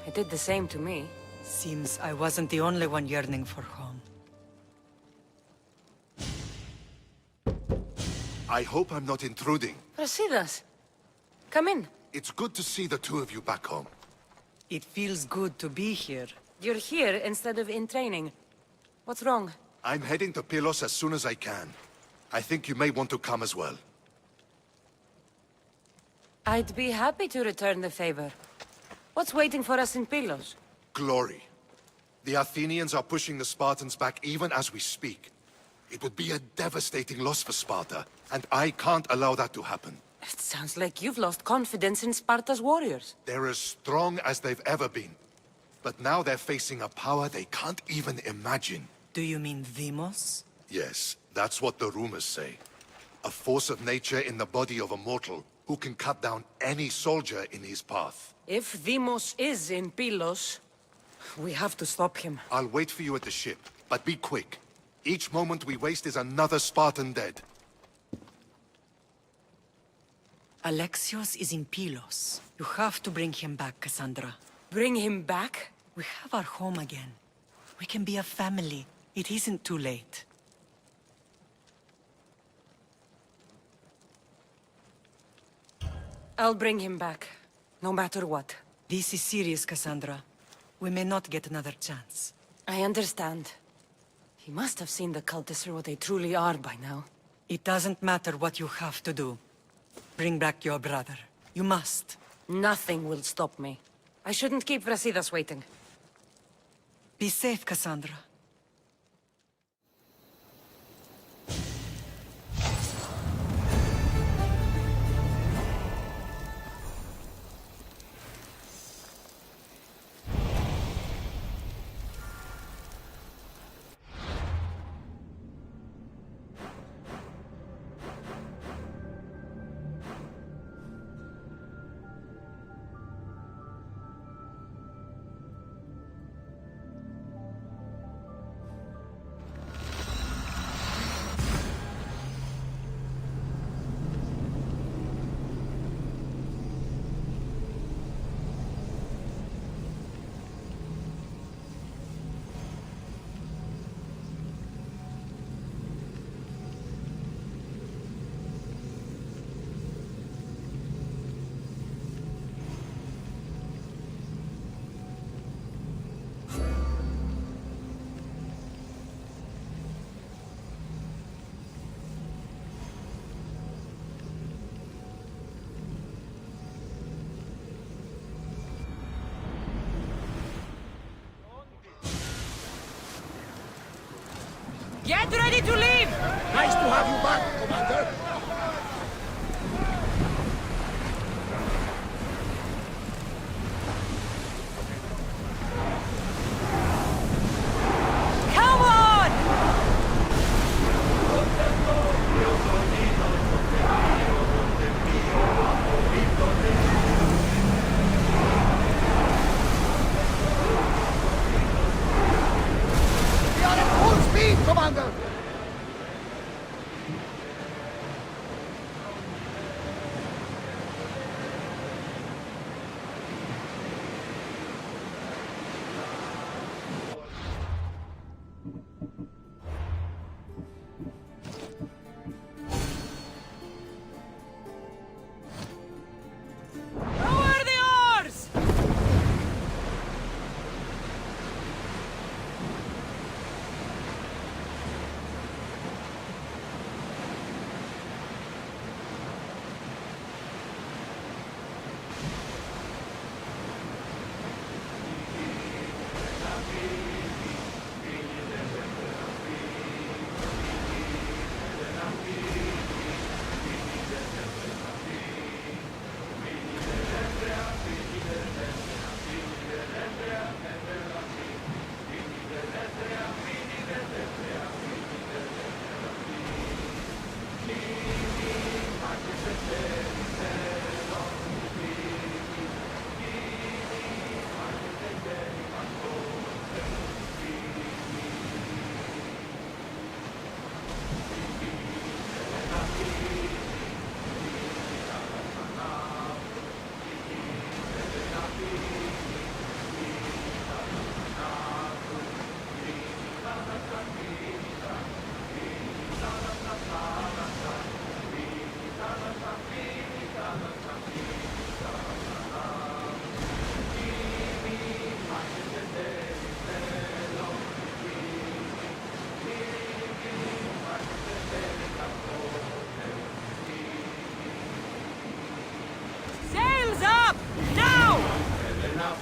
It did the same to me. Seems I wasn't the only one yearning for home. I hope I'm not intruding. Brasidas, come in. It's good to see the two of you back home. It feels good to be here. You're here instead of in training. What's wrong? I'm heading to Pylos as soon as I can. I think you may want to come as well. I'd be happy to return the favor. What's waiting for us in Pylos? Glory. The Athenians are pushing the Spartans back even as we speak. It would be a devastating loss for Sparta, and I can't allow that to happen. It sounds like you've lost confidence in Sparta's warriors. They're as strong as they've ever been. But now they're facing a power they can't even imagine. Do you mean Demos? Yes, that's what the rumors say. A force of nature in the body of a mortal who can cut down any soldier in his path. If Demos is in Pylos, we have to stop him. I'll wait for you at the ship, but be quick. Each moment we waste is another Spartan dead. Alexios is in Pylos. You have to bring him back, Cassandra. Bring him back? We have our home again. We can be a family. It isn't too late. I'll bring him back, no matter what. This is serious, Cassandra. We may not get another chance. I understand. He must have seen the cultists for what they truly are by now. It doesn't matter what you have to do. Bring back your brother. You must. Nothing will stop me. I shouldn't keep Brasidas waiting. Be safe, Cassandra. Get ready to leave! Nice to have you back, Commander. Come on! We are at full speed, Commander. Lower the oars!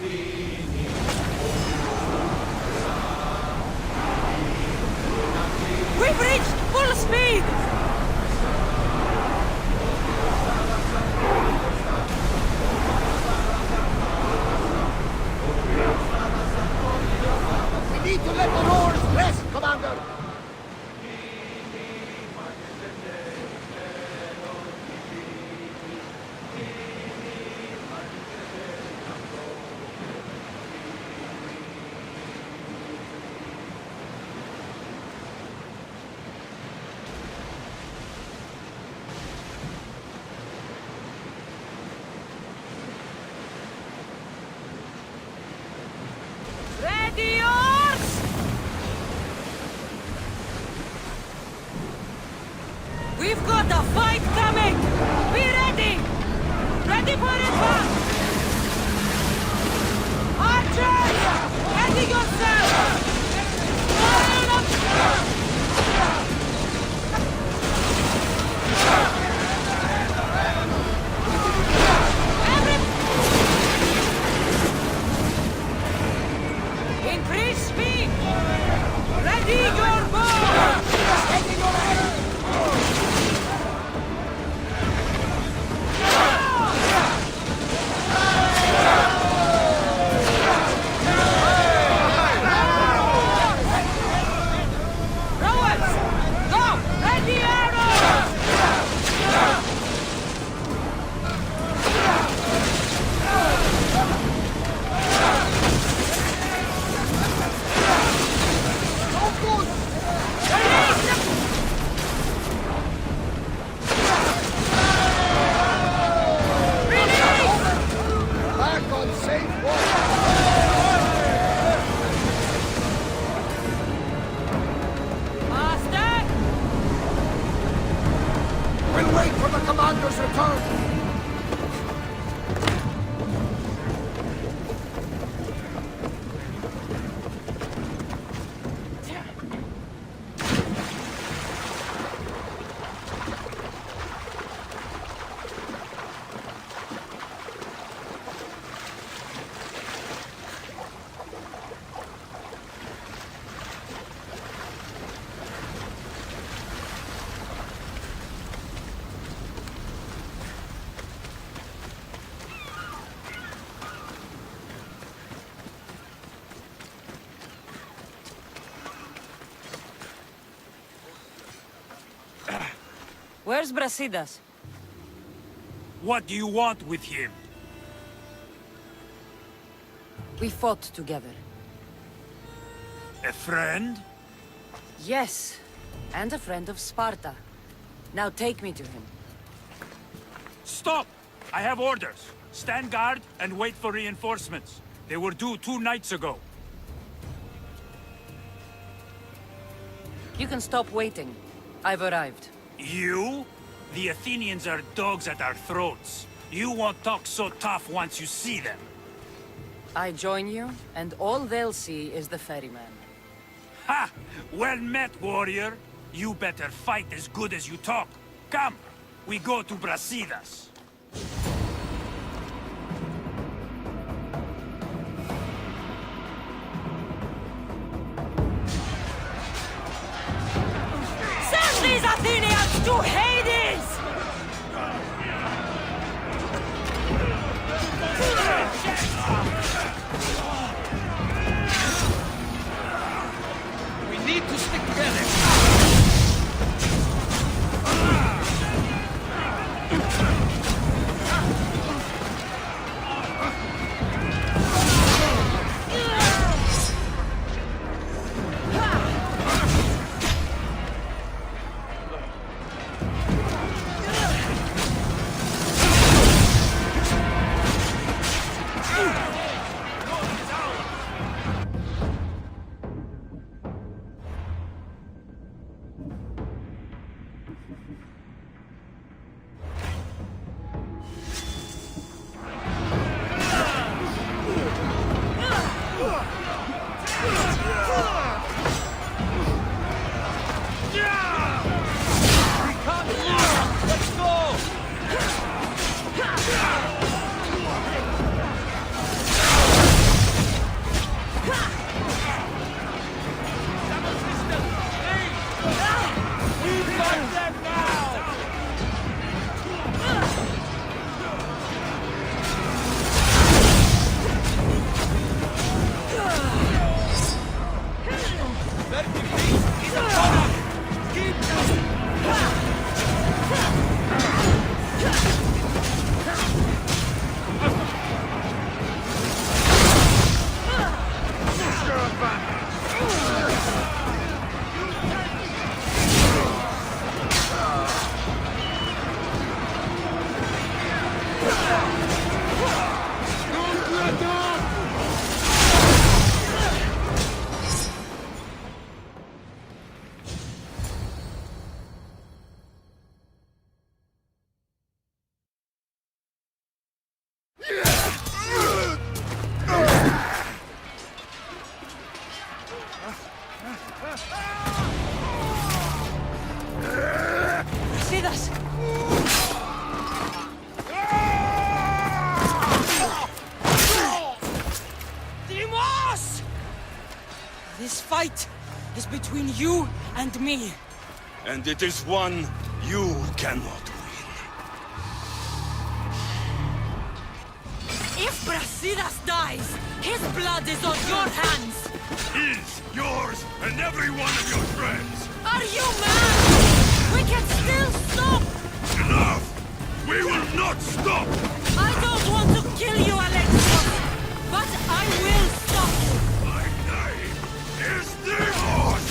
We've reached full speed! We need to let the roars rest, Commander! Ready, yours! We've got a fight coming! Be ready! Ready for advance! Archers! Ready yourself! Line up! Increase speed! Ready your bow! Taking your aim! Rowers! Go! Ready arrows! Back on safe water! Master! We'll wait for the commander's return! Where's Brasidas? What do you want with him? We fought together. A friend? Yes, and a friend of Sparta. Now take me to him. Stop! I have orders. Stand guard and wait for reinforcements. They were due 2 nights ago. You can stop waiting. I've arrived. You? The Athenians are dogs at our throats. You won't talk so tough once you see them. I join you, and all they'll see is the ferryman. Ha! Well met, warrior. You better fight as good as you talk. Come, we go to Brasidas. Send these Athenians to Hades! We need to stick together. See this? Dimos! This fight is between you and me. And it is one you cannot win. If Brasidas dies, his blood is on your hands! His, yours, and every one of your friends! Are you mad? We can still stop! Enough! We will not stop! I don't want to kill you, Alexios, but I will stop you! My name is Dimos!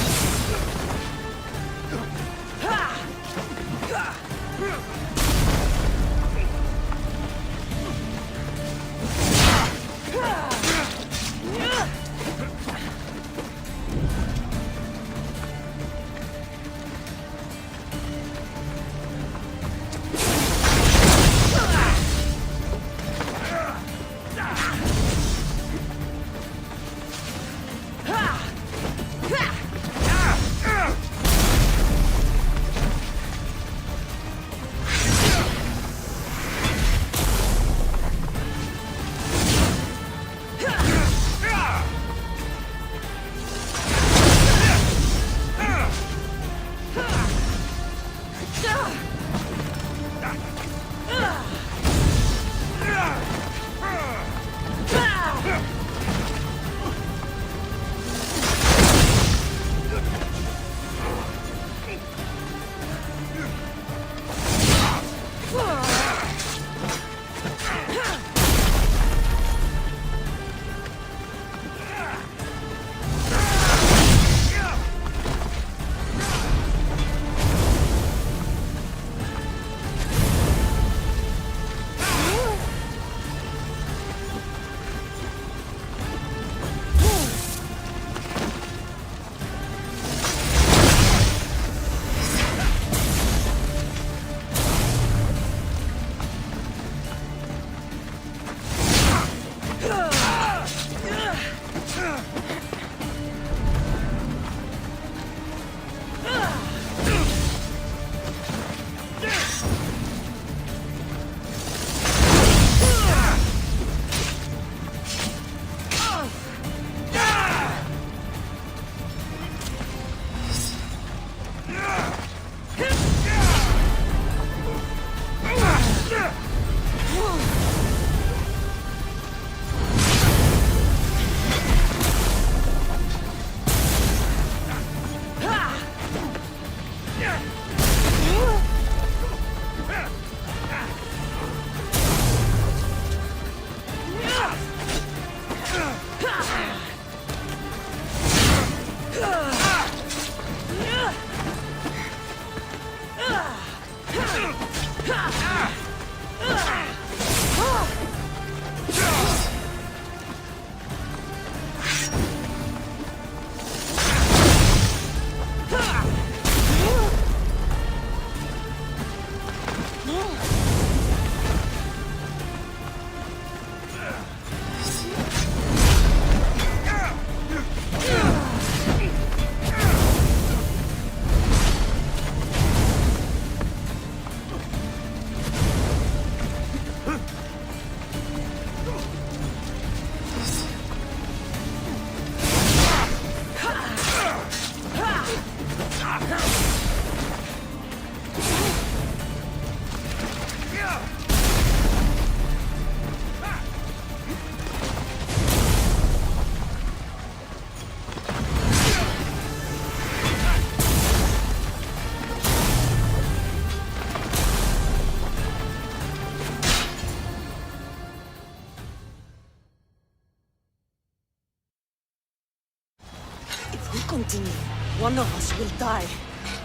continue, one of us will die.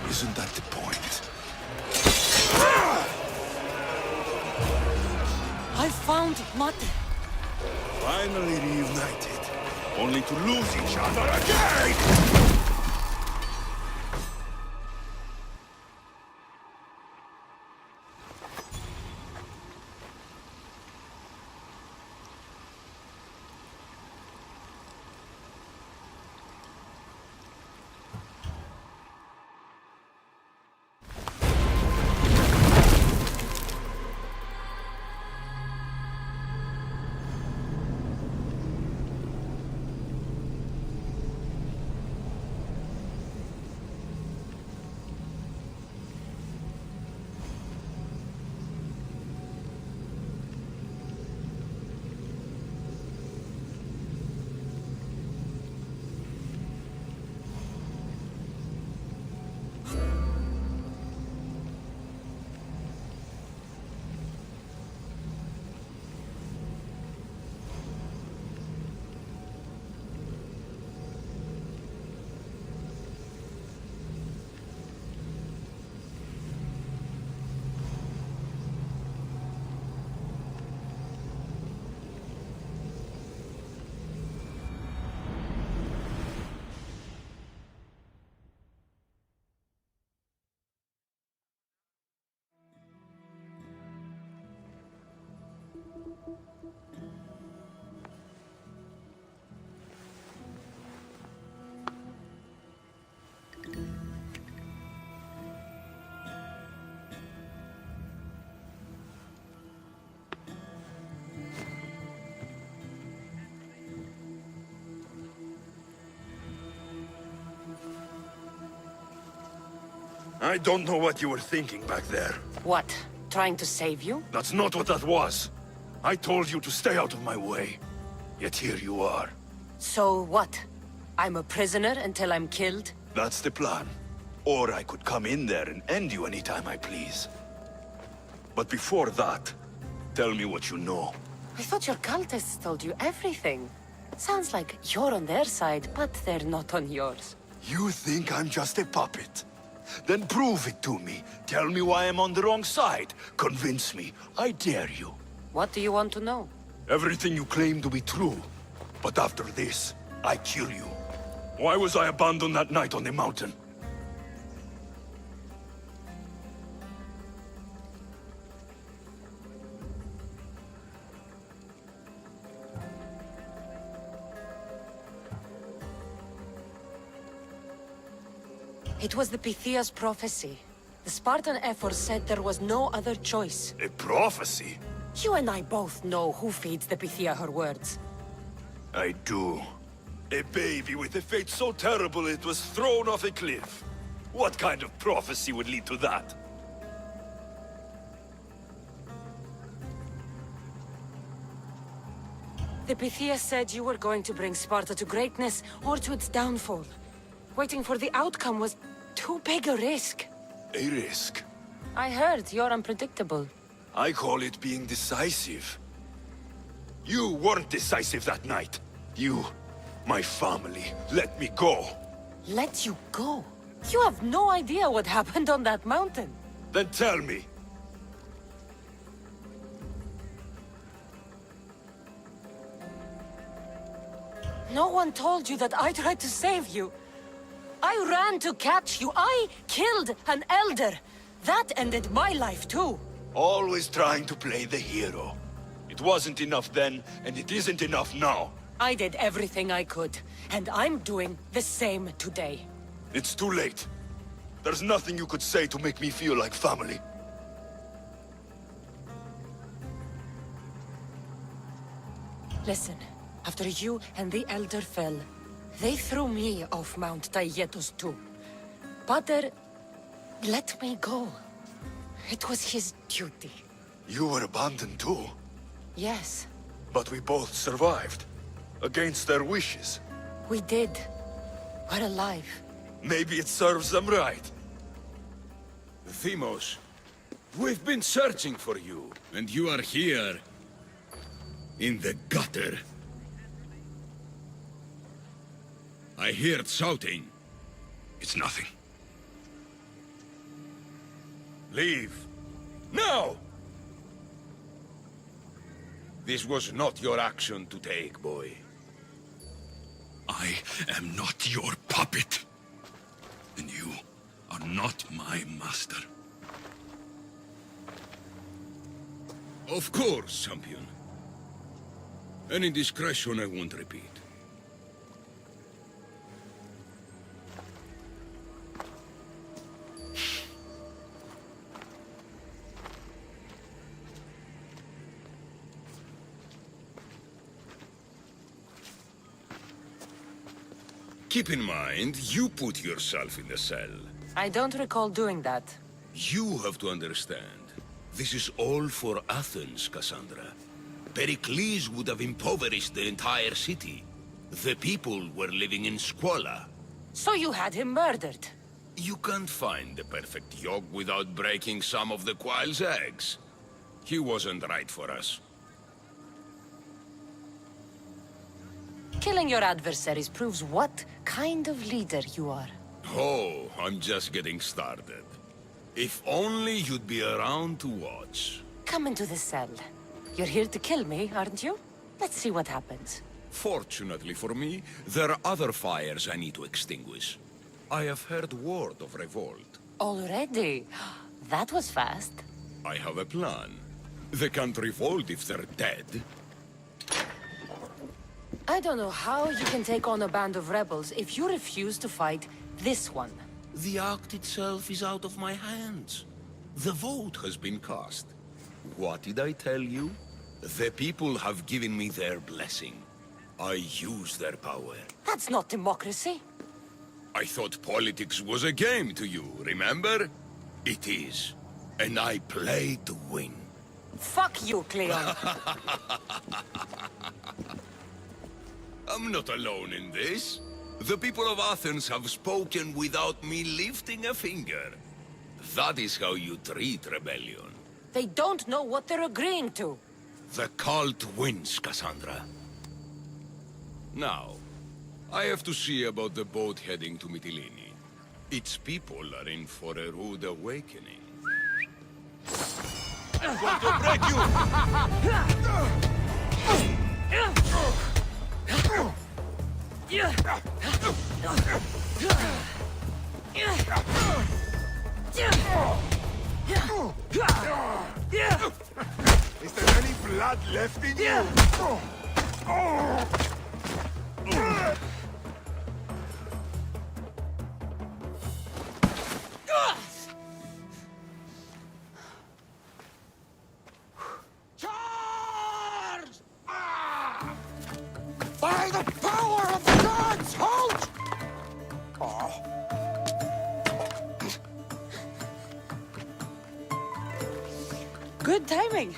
Isn't that the point? I found Mate. Finally reunited, only to lose each other again! I don't know what you were thinking back there. What? Trying to save you? That's not what that was. I told you to stay out of my way. Yet here you are. So what? I'm a prisoner until I'm killed? That's the plan. Or I could come in there and end you anytime I please. But before that, tell me what you know. I thought your cultists told you everything. Sounds like you're on their side, but they're not on yours. You think I'm just a puppet? Then prove it to me. Tell me why I'm on the wrong side. Convince me. I dare you. What do you want to know? Everything you claim to be true. But after this, I kill you. Why was I abandoned that night on the mountain? It was the Pythia's prophecy. The Spartan Ephors said there was no other choice. A prophecy? You and I both know who feeds the Pythia her words. I do. A baby with a fate so terrible it was thrown off a cliff. What kind of prophecy would lead to that? The Pythia said you were going to bring Sparta to greatness or to its downfall. Waiting for the outcome was too big a risk. A risk? I heard you're unpredictable. I call it being decisive. You weren't decisive that night. You, my family, let me go. Let you go? You have no idea what happened on that mountain. Then tell me. No one told you that I tried to save you. I ran to catch you. I killed an elder. That ended my life too. Always trying to play the hero. It wasn't enough then, and it isn't enough now. I did everything I could, and I'm doing the same today. It's too late. There's nothing you could say to make me feel like family. Listen, after you and the Elder fell, they threw me off Mount Taietos too. Pater let me go. It was his duty. You were abandoned too. Yes. But we both survived. Against their wishes. We did. We're alive. Maybe it serves them right. Themos, we've been searching for you. And you are here. In the gutter. I heard shouting. It's nothing. Leave. Now! This was not your action to take, boy. I am not your puppet. And you are not my master. Of course, champion. Any indiscretion I won't repeat. Keep in mind, you put yourself in the cell. I don't recall doing that. You have to understand. This is all for Athens, Cassandra. Pericles would have impoverished the entire city. The people were living in squalor. So you had him murdered? You can't find the perfect yolk without breaking some of the quail's eggs. He wasn't right for us. Killing your adversaries proves what kind of leader you are. Oh, I'm just getting started. If only you'd be around to watch. Come into the cell. You're here to kill me, aren't you? Let's see what happens. Fortunately for me, there are other fires I need to extinguish. I have heard word of revolt. Already? That was fast. I have a plan. They can't revolt if they're dead. I don't know how you can take on a band of rebels if you refuse to fight this one. The act itself is out of my hands. The vote has been cast. What did I tell you? The people have given me their blessing. I use their power. That's not democracy. I thought politics was a game to you, remember? It is. And I play to win. Fuck you, Cleon. I'm not alone in this. The people of Athens have spoken without me lifting a finger. That is how you treat rebellion. They don't know what they're agreeing to. The cult wins, Cassandra. Now, I have to see about the boat heading to Mytilene. Its people are in for a rude awakening. I'm going to break Is there any blood left in you? Charge! By the power of the gods, halt! Good timing.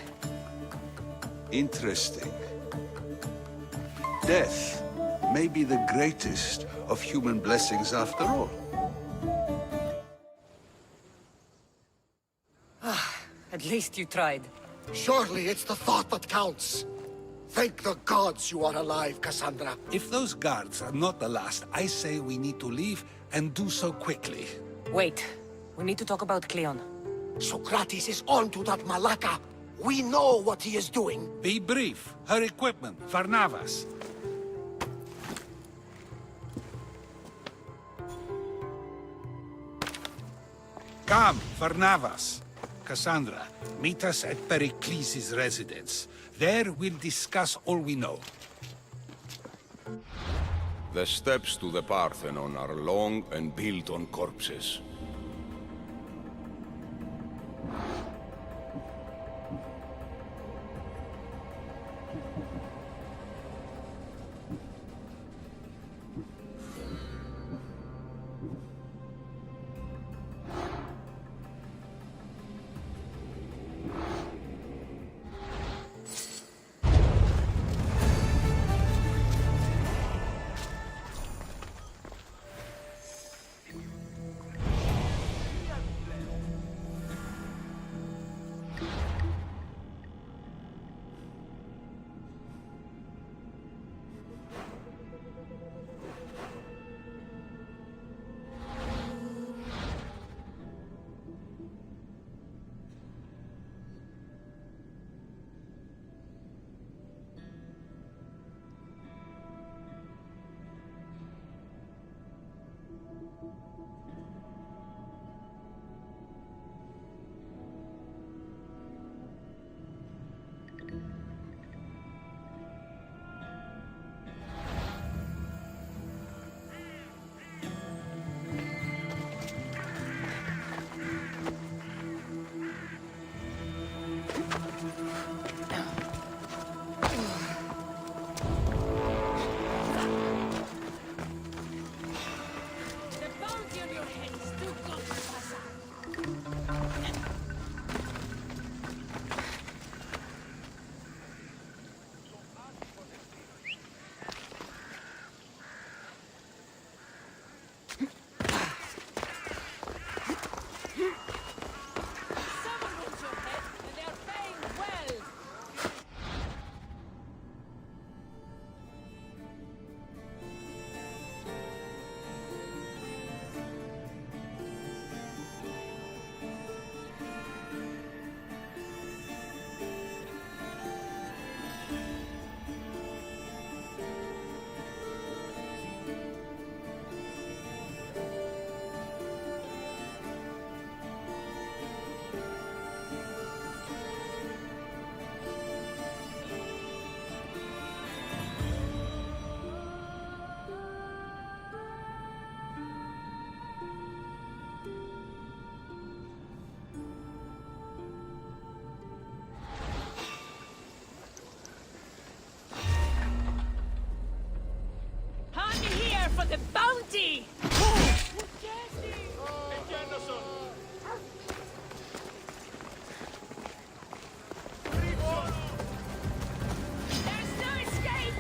Interesting. Death may be the greatest of human blessings after all. At least you tried. Surely it's the thought that counts. Thank the gods you are alive, Cassandra. If those guards are not the last, I say we need to leave and do so quickly. Wait. We need to talk about Cleon. Socrates is onto that Malaka. We know what he is doing. Be brief. Her equipment, Varnavas. Come, Varnavas. Cassandra, meet us at Pericles' residence. There we'll discuss all we know. The steps to the Parthenon are long and built on corpses. bounty! There's no escape!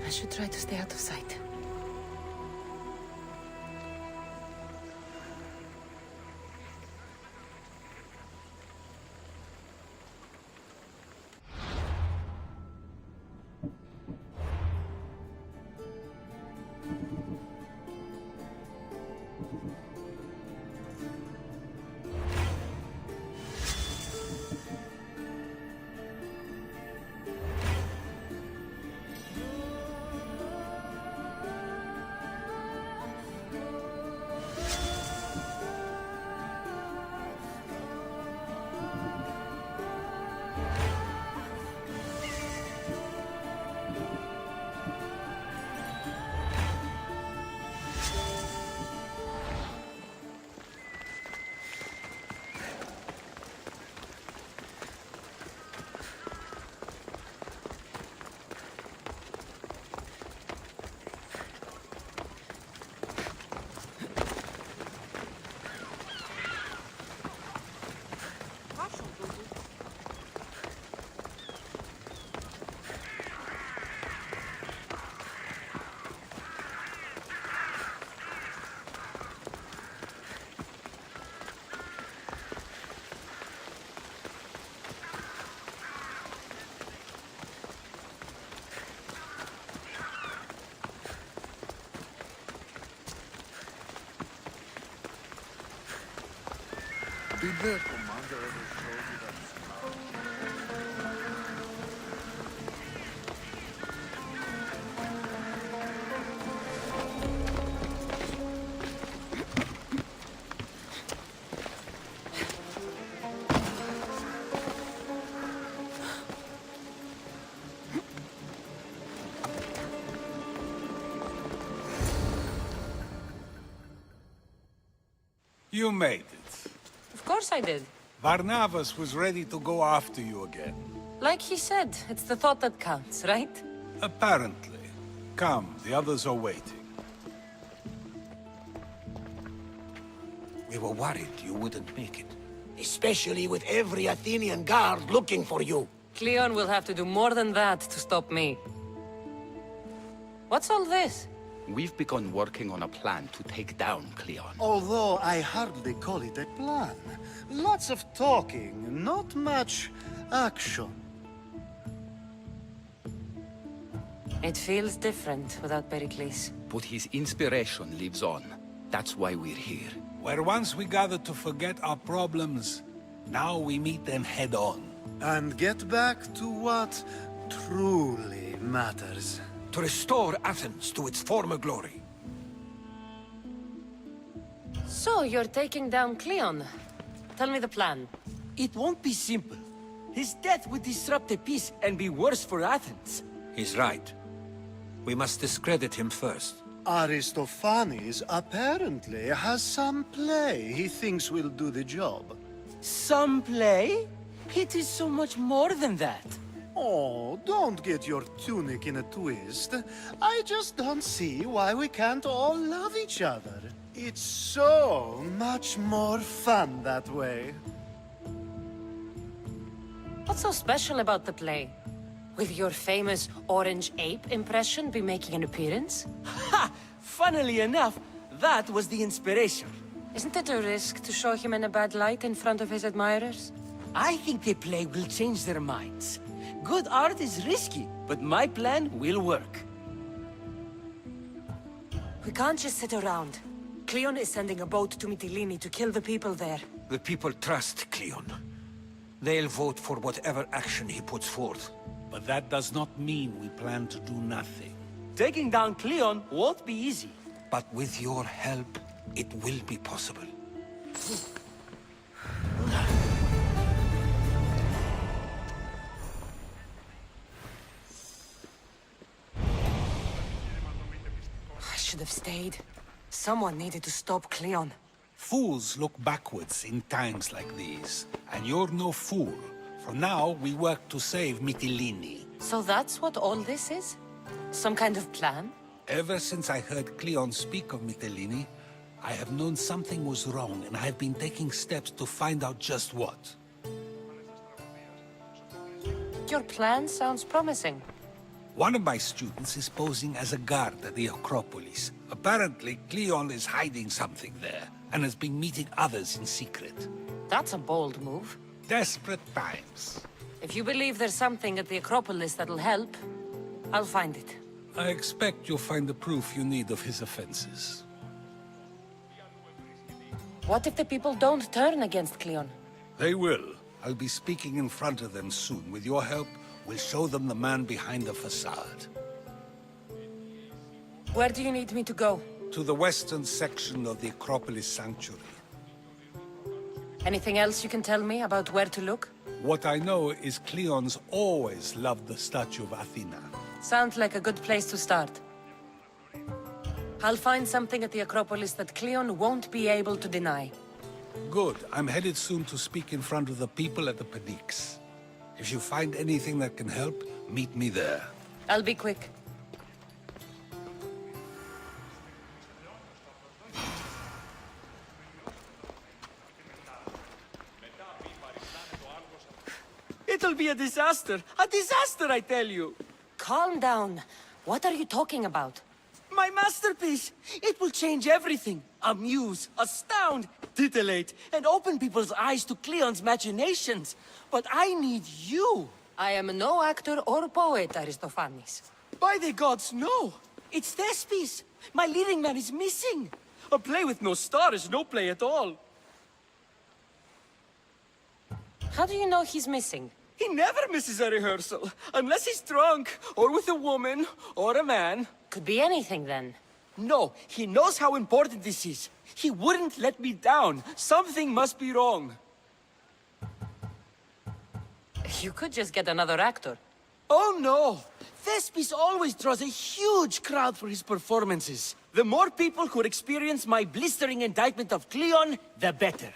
I should try to stay out of sight. Did the commander ever show you that You made it. Of course I did. Varnavas was ready to go after you again. Like he said, it's the thought that counts, right? Apparently. Come, the others are waiting. We were worried you wouldn't make it. Especially with every Athenian guard looking for you. Cleon will have to do more than that to stop me. What's all this? We've begun working on a plan to take down Cleon. Although I hardly call it a plan. Lots of talking, not much action. It feels different without Pericles. But his inspiration lives on. That's why we're here. Where once we gathered to forget our problems, now we meet them head on. And get back to what truly matters. To restore Athens to its former glory. So, you're taking down Cleon. Tell me the plan. It won't be simple. His death would disrupt the peace and be worse for Athens. He's right. We must discredit him first. Aristophanes apparently has some play he thinks will do the job. Some play? It is so much more than that. Oh, don't get your tunic in a twist. I just don't see why we can't all love each other. It's so much more fun that way. What's so special about the play? With your famous orange ape impression be making an appearance? Ha! Funnily enough, that was the inspiration. Isn't it a risk to show him in a bad light in front of his admirers? I think the play will change their minds. Good art is risky, but my plan will work. We can't just sit around. Cleon is sending a boat to Mytilene to kill the people there. The people trust Cleon. They'll vote for whatever action he puts forth. But that does not mean we plan to do nothing. Taking down Cleon won't be easy. But with your help, it will be possible. I should have stayed. Someone needed to stop Cleon. Fools look backwards in times like these. And you're no fool. For now, we work to save Mytilene. So that's what all this is? Some kind of plan? Ever since I heard Cleon speak of Mytilene, I have known something was wrong, and I have been taking steps to find out just what. Your plan sounds promising. One of my students is posing as a guard at the Acropolis. Apparently, Cleon is hiding something there, and has been meeting others in secret. That's a bold move. Desperate times. If you believe there's something at the Acropolis that'll help, I'll find it. I expect you'll find the proof you need of his offenses. What if the people don't turn against Cleon? They will. I'll be speaking in front of them soon. With your help, we'll show them the man behind the facade. Where do you need me to go? To the western section of the Acropolis Sanctuary. Anything else you can tell me about where to look? What I know is Cleon's always loved the statue of Athena. Sounds like a good place to start. I'll find something at the Acropolis that Cleon won't be able to deny. Good. I'm headed soon to speak in front of the people at the Pnyx. If you find anything that can help, meet me there. I'll be quick. It'll be a disaster! A disaster, I tell you! Calm down. What are you talking about? My masterpiece! It will change everything. Amuse, astound, titillate, and open people's eyes to Cleon's machinations. But I need you! I am no actor or poet, Aristophanes. By the gods, no! It's Thespis! My leading man is missing! A play with no star is no play at all. How do you know he's missing? He never misses a rehearsal, unless he's drunk, or with a woman, or a man. Could be anything, then. No, he knows how important this is. He wouldn't let me down. Something must be wrong. You could just get another actor. Oh no! Thespis always draws a huge crowd for his performances. The more people who experience my blistering indictment of Cleon, the better.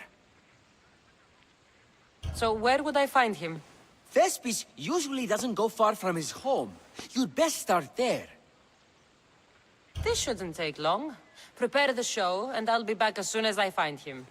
So where would I find him? Thespis usually doesn't go far from his home. You'd best start there. This shouldn't take long. Prepare the show, and I'll be back as soon as I find him.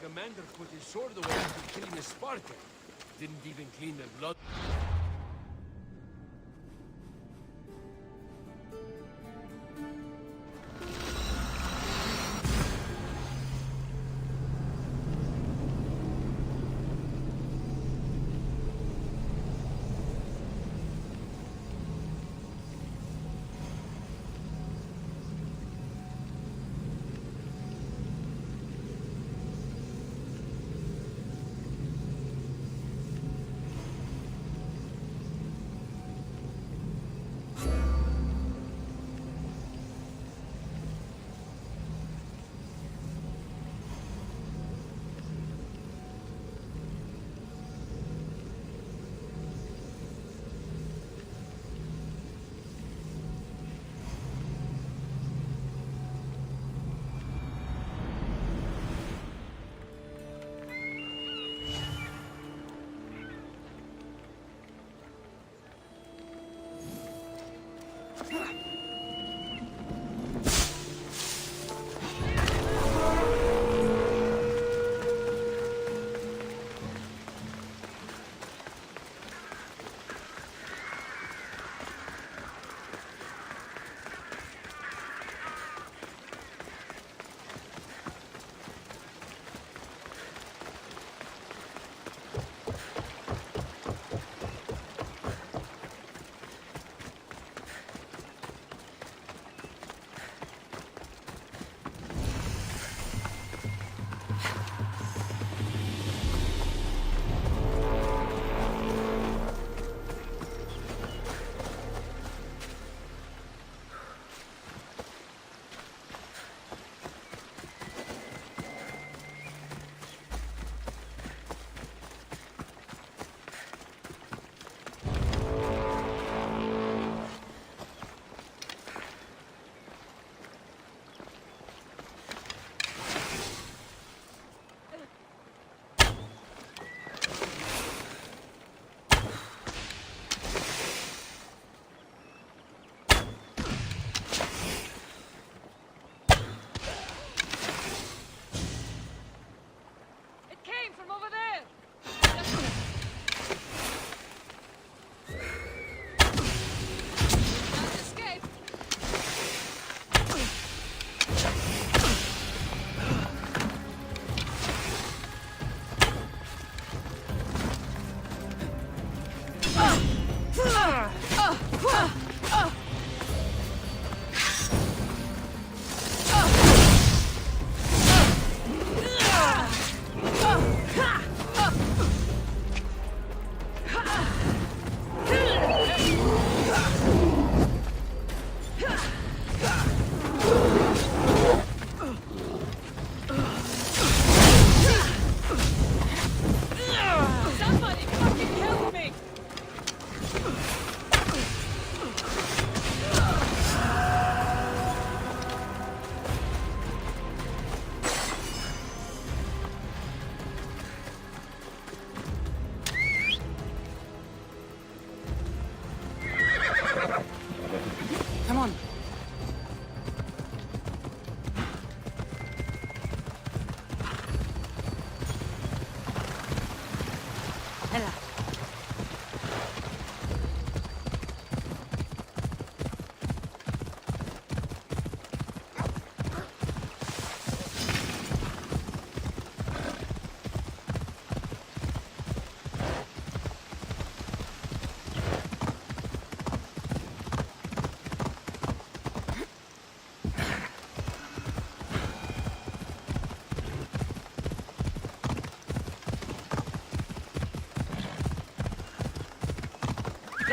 Commander put his sword away after killing a Spartan. Didn't even clean the blood.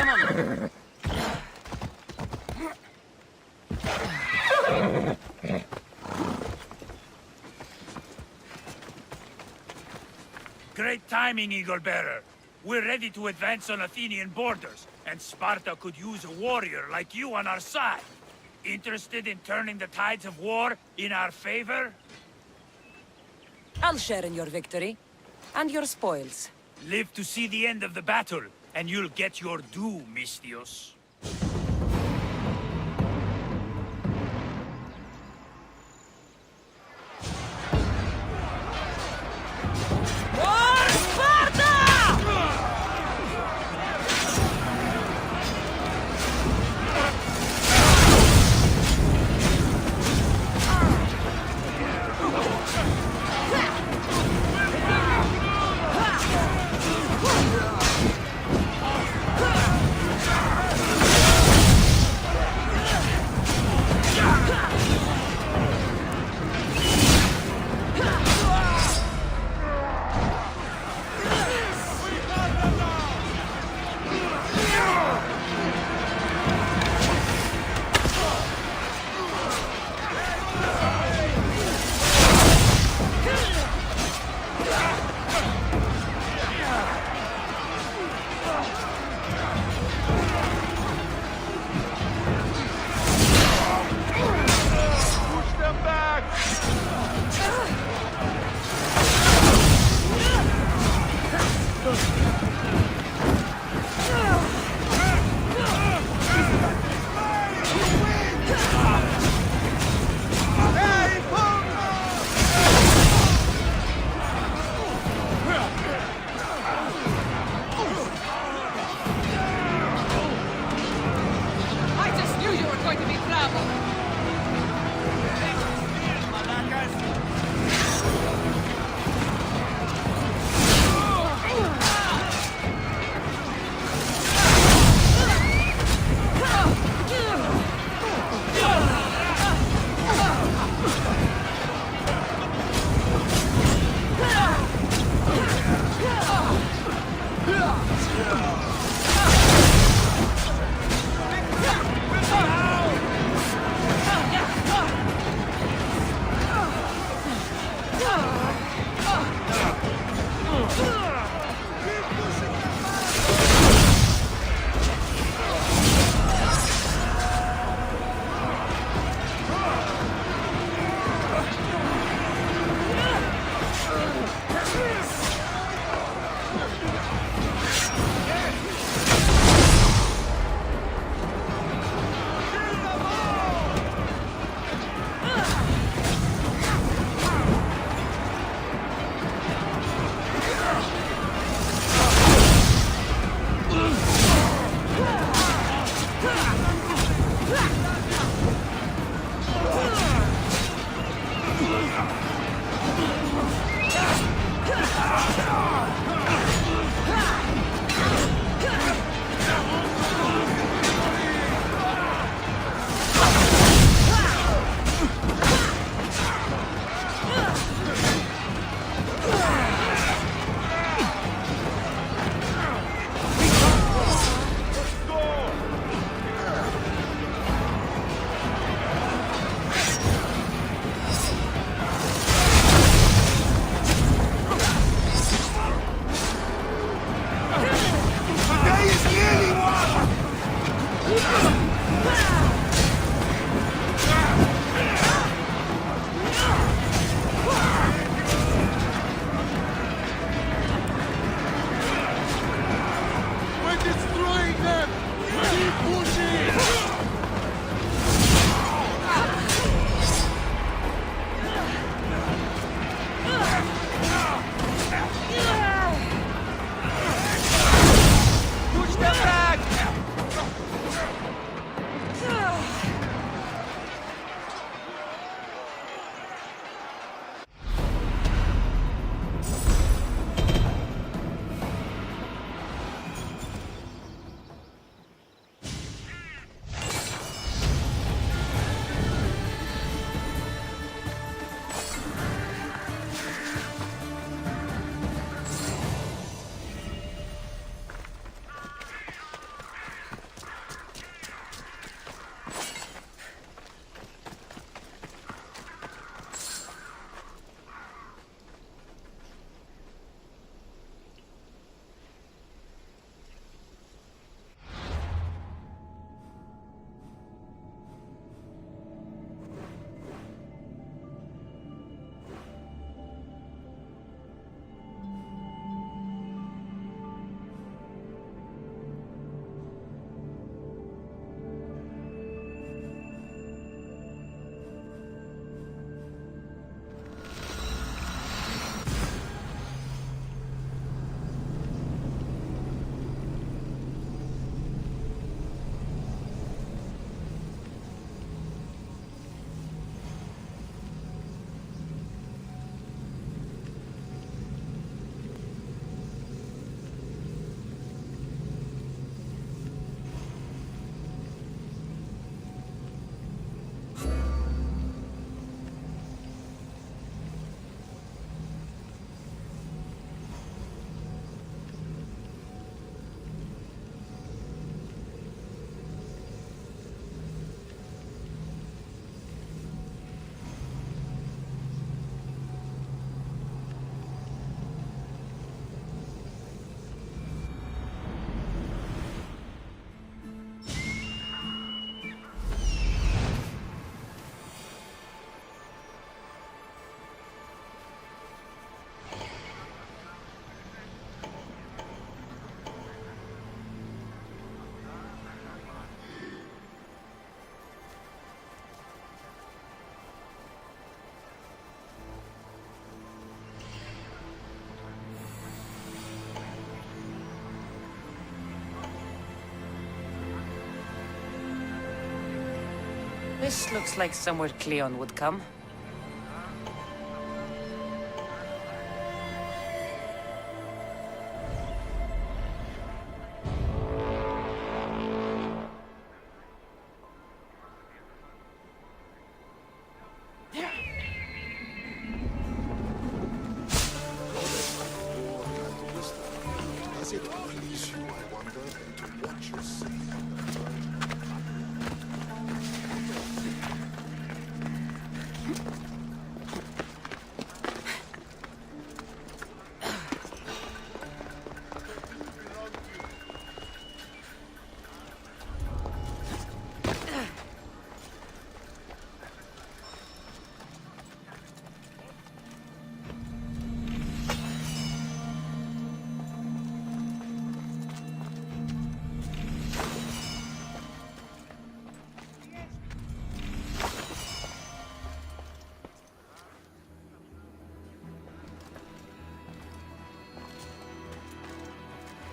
Come on. Great timing, Eagle Bearer. We're ready to advance on Athenian borders, and Sparta could use a warrior like you on our side. Interested in turning the tides of war in our favor? I'll share in your victory. And your spoils. Live to see the end of the battle, and you'll get your due, Mistios. This looks like somewhere Cleon would come. Does it please you, I wonder, to watch you sleep?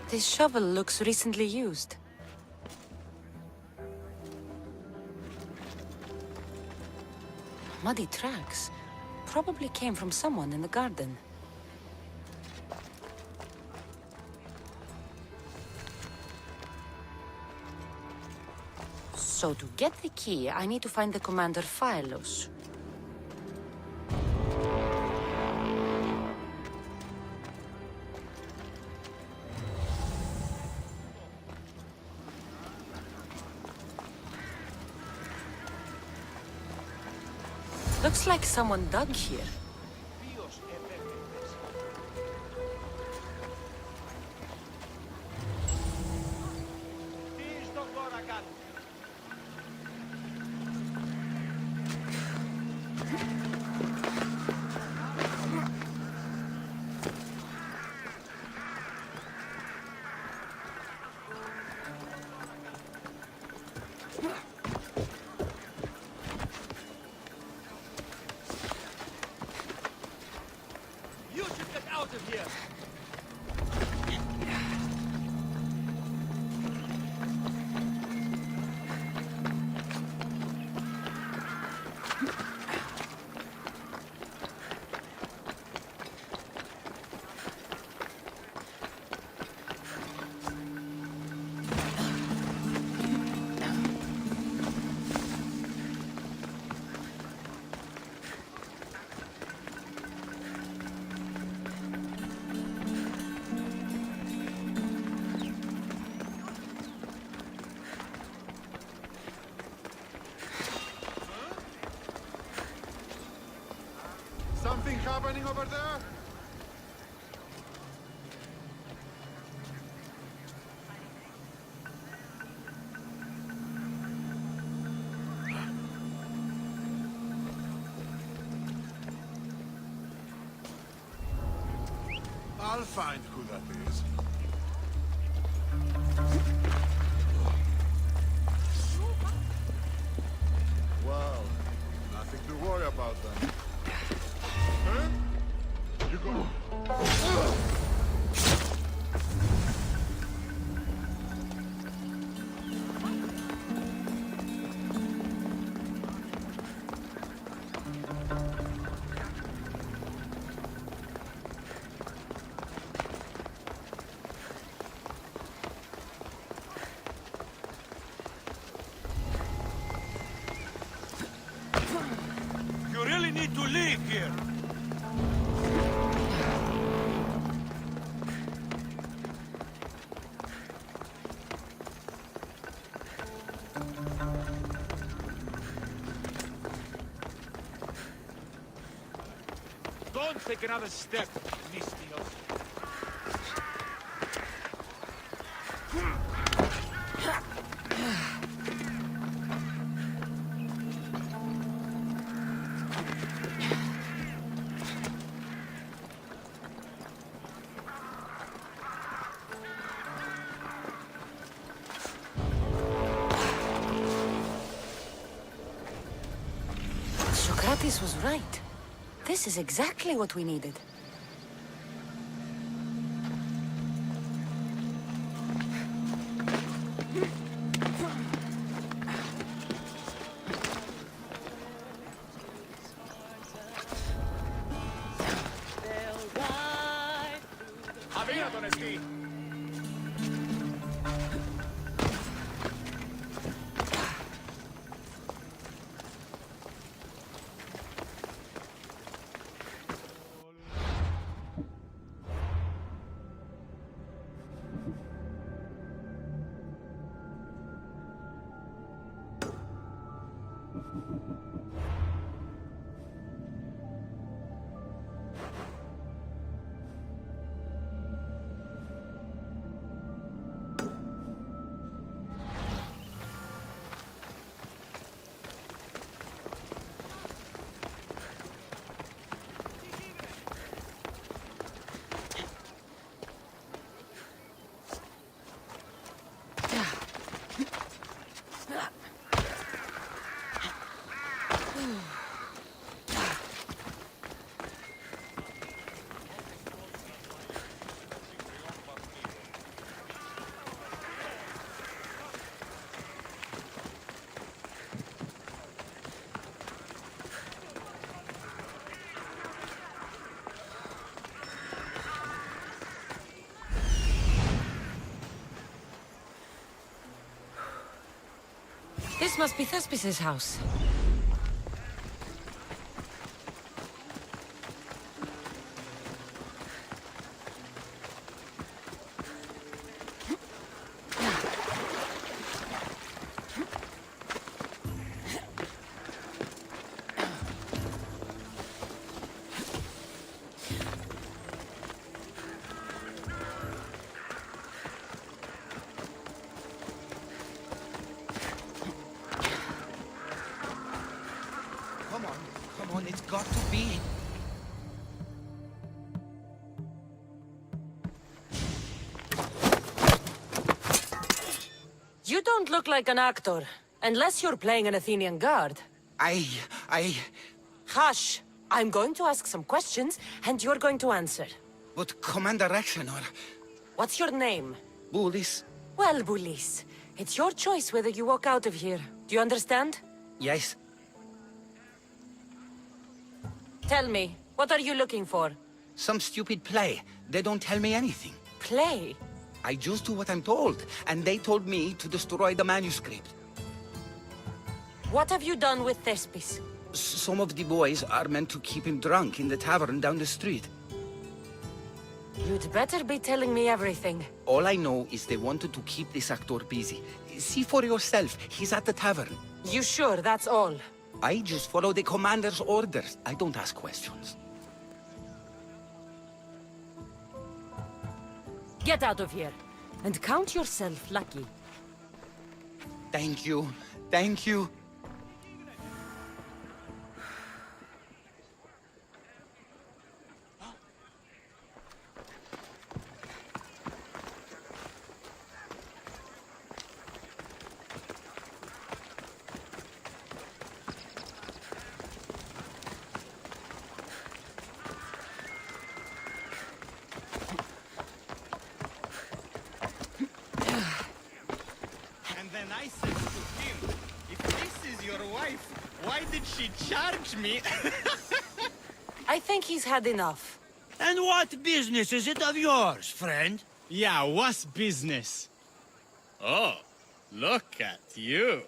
This shovel looks recently used. Muddy tracks. Probably came from someone in the garden. So to get the key, I need to find the commander Phylos. Looks like someone dug here. You should get out of here! Something happening over there? I'll find who that is. Well, nothing to worry about then. Huh? You go. You really need to leave here! Don't take another step, Mistios. Socrates was right. This is exactly what we needed. This must be Thespis's house. Come on, it's got to be. You don't look like an actor, unless you're playing an Athenian guard. I... Hush! I'm going to ask some questions, and you're going to answer. But Commander Rexenor... What's your name? Bulis. Well, Bulis, it's your choice whether you walk out of here. Do you understand? Yes. Tell me, what are you looking for? Some stupid play. They don't tell me anything. Play? I just do what I'm told, and they told me to destroy the manuscript. What have you done with Thespis? Some of the boys are meant to keep him drunk in the tavern down the street. You'd better be telling me everything. All I know is they wanted to keep this actor busy. See for yourself, he's at the tavern. You sure that's all? I just follow the commander's orders. I don't ask questions. Get out of here, and count yourself lucky. Thank you. Thank you. And I said to him, if this is your wife, why did she charge me? I think he's had enough. And what business is it of yours, friend? Yeah, what's business? Oh, look at you.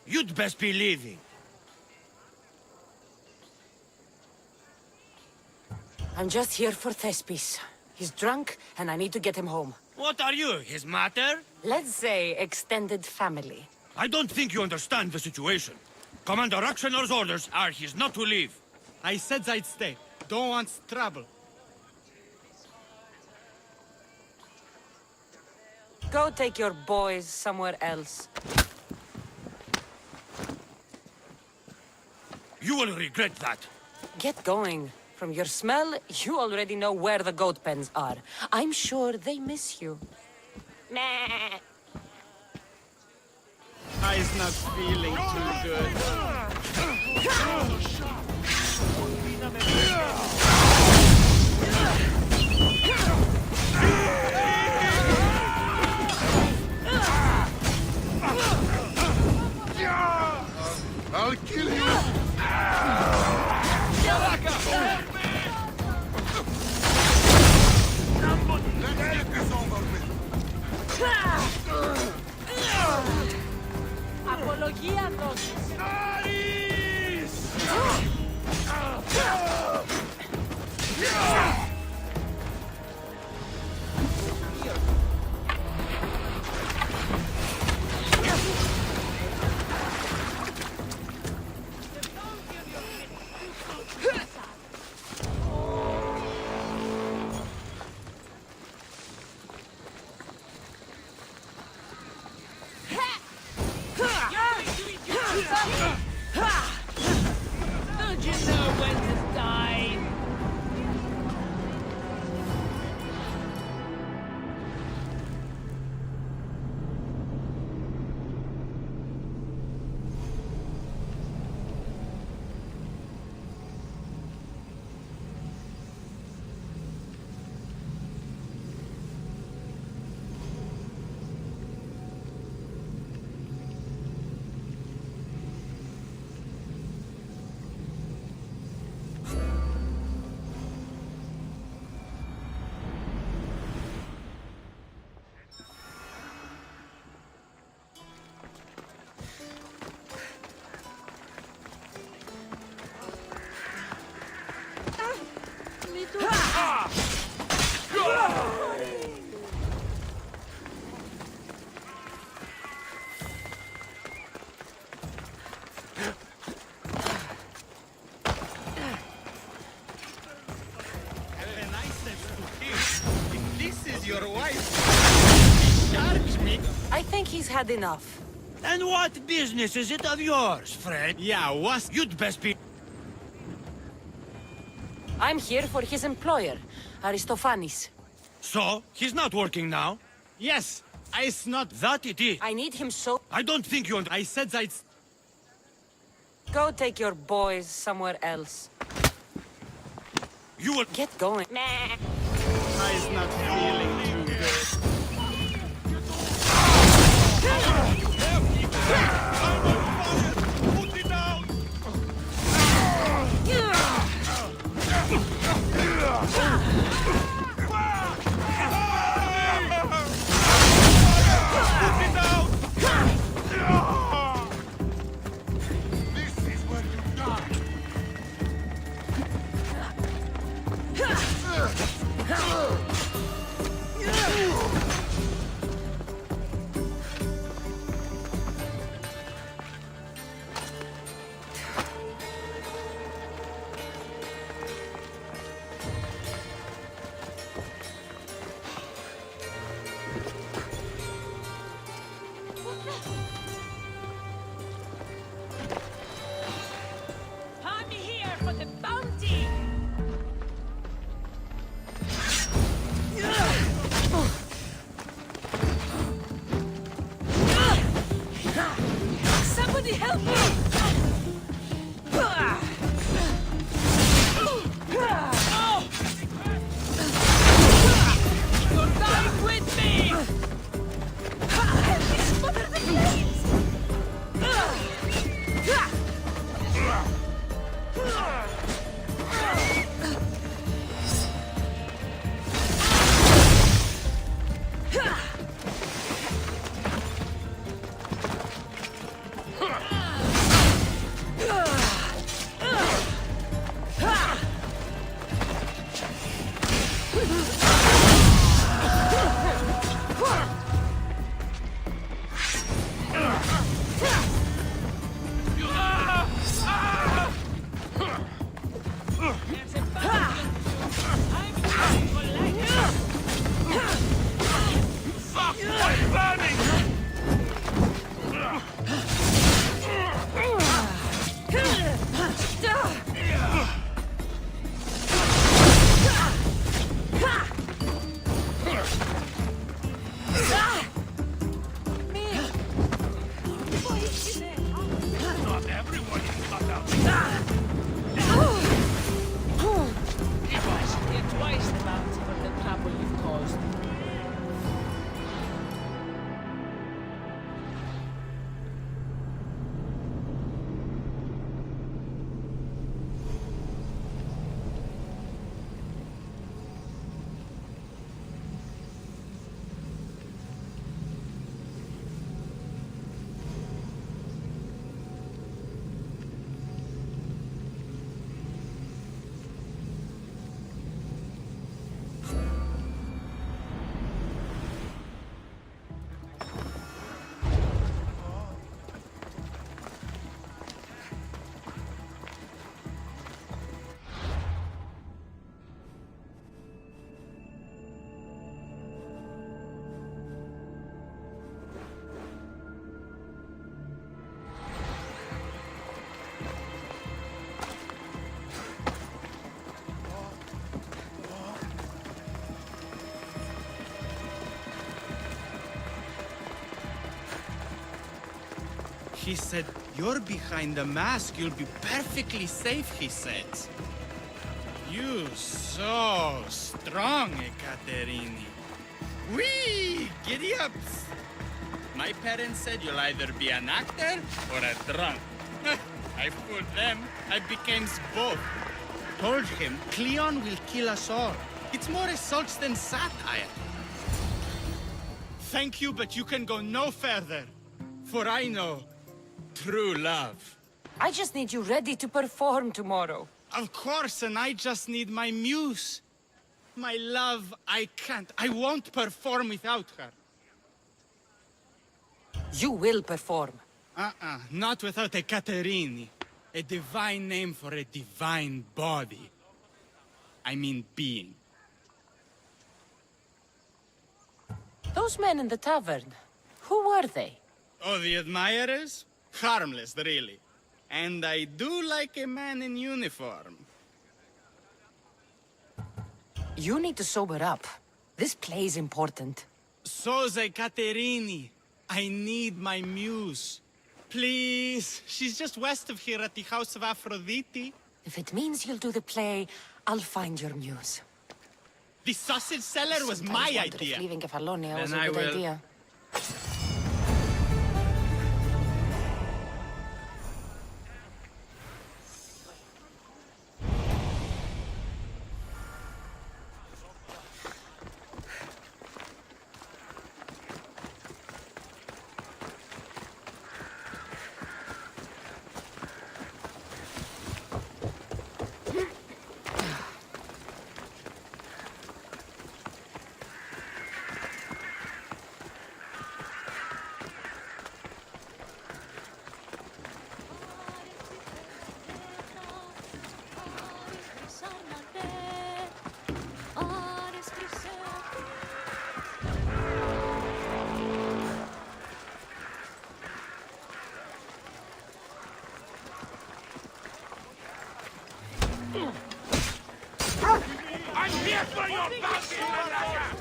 You'd best be leaving. I'm just here for Thespis. He's drunk, and I need to get him home. What are you, his mater? Let's say extended family. I don't think you understand the situation. Commander Rexenor's orders are he's not to leave. I said I'd stay. Don't want trouble. Go take your boys somewhere else. You will regret that. Get going. From your smell, you already know where the goat pens are. I'm sure they miss you. Meh. I's not feeling too good. I'll kill you! Let's get this your wife. Charge me. I think he's had enough. And what business is it of yours, Fred? Yeah, what? You'd best be... I'm here for his employer, Aristophanes. So, he's not working now? Yes, it's not... That it is. I need him so... I don't think you... I said that it's... Go take your boys somewhere else. You will... Get going. I's not feeling too good. Put it down! Put it down! This is where you die! I'm here for the bounty! Somebody help me! You're dying with me! Help me smother the flames! Not everyone is cut out. I should get twice the bounty for the trouble you've caused. He said, you're behind the mask, you'll be perfectly safe, he said. You so strong, Ekaterini. Whee! Giddy ups! My parents said you'll either be an actor or a drunk. I fooled them. I became both. Told him Cleon will kill us all. It's more assaults than satire. Thank you, but you can go no further. For I know true love. I just need you ready to perform tomorrow. Of course, and I just need my muse. My love, I can't. I won't perform without her. You will perform. Not without a Caterini. A divine name for a divine body. I mean being. Those men in the tavern, who were they? Oh, the admirers? Harmless, really. And I do like a man in uniform. You need to sober up. This play's important. Soze Caterini. I need my muse. Please. She's just west of here at the House of Aphrodite. If it means you'll do the play, I'll find your muse. The sausage seller was Sometimes my wondered idea. If leaving Kefalonia was Then a I good will- idea. I'm here for your bounty, Malaka!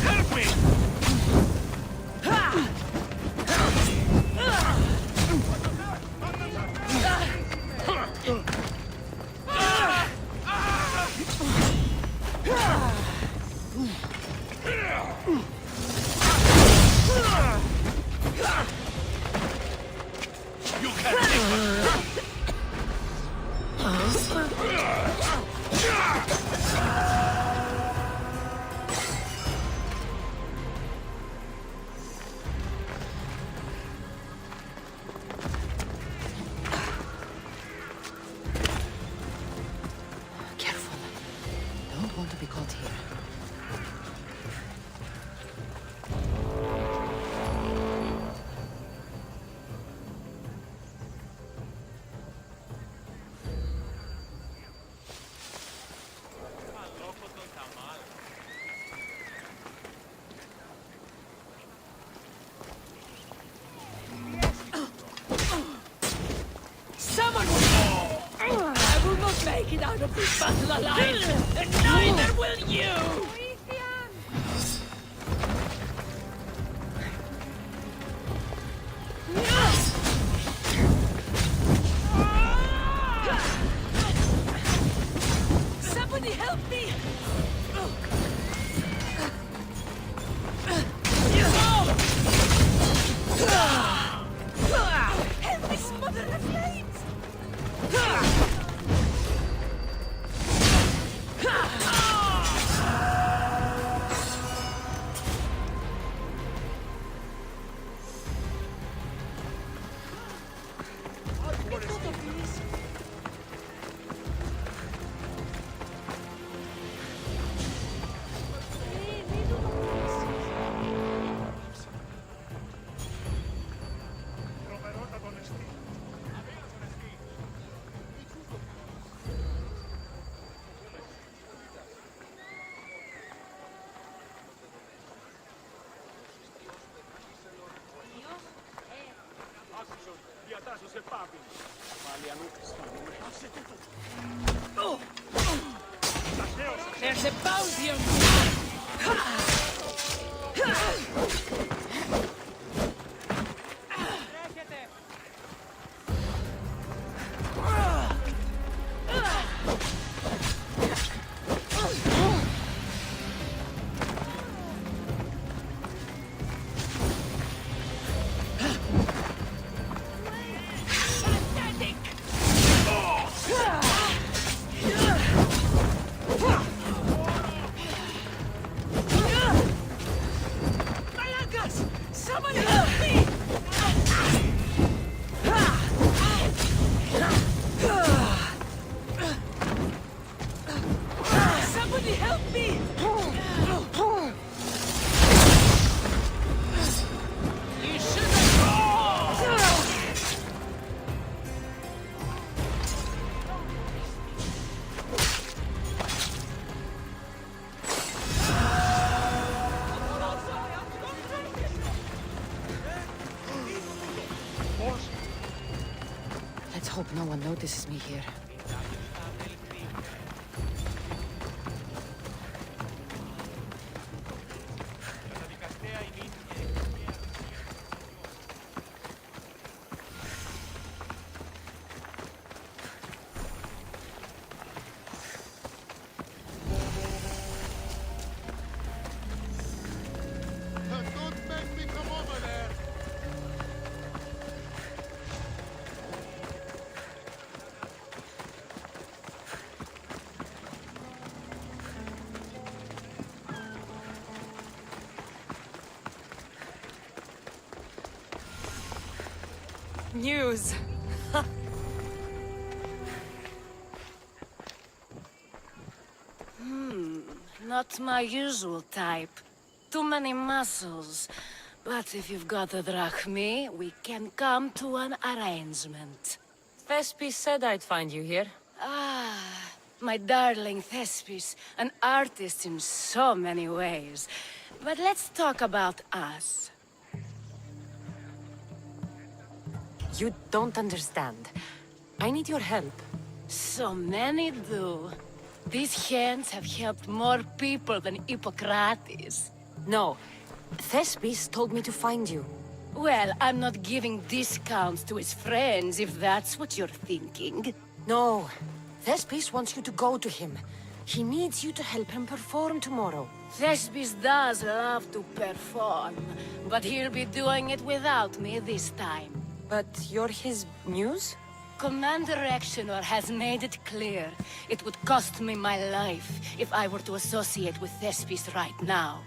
Help me! You can't take us. Careful. Don't want to be caught here. Someone will... I will not make it out of this battle alive, and neither will you! Somebody help me! Help me smother the flames! There's a bounty on Somebody help me! hope no one notices me here. Don't make me come over there! News! Not my usual type. Too many muscles. But if you've got a drachmi, we can come to an arrangement. Thespis said I'd find you here. Ah, my darling Thespis, an artist in so many ways. But let's talk about us. You don't understand. I need your help. So many do. These hands have helped more people than Hippocrates. No. Thespis told me to find you. Well, I'm not giving discounts to his friends, if that's what you're thinking. No. Thespis wants you to go to him. He needs you to help him perform tomorrow. Thespis does love to perform, but he'll be doing it without me this time. But you're his muse? Commander Exenor has made it clear it would cost me my life if I were to associate with Thespis right now.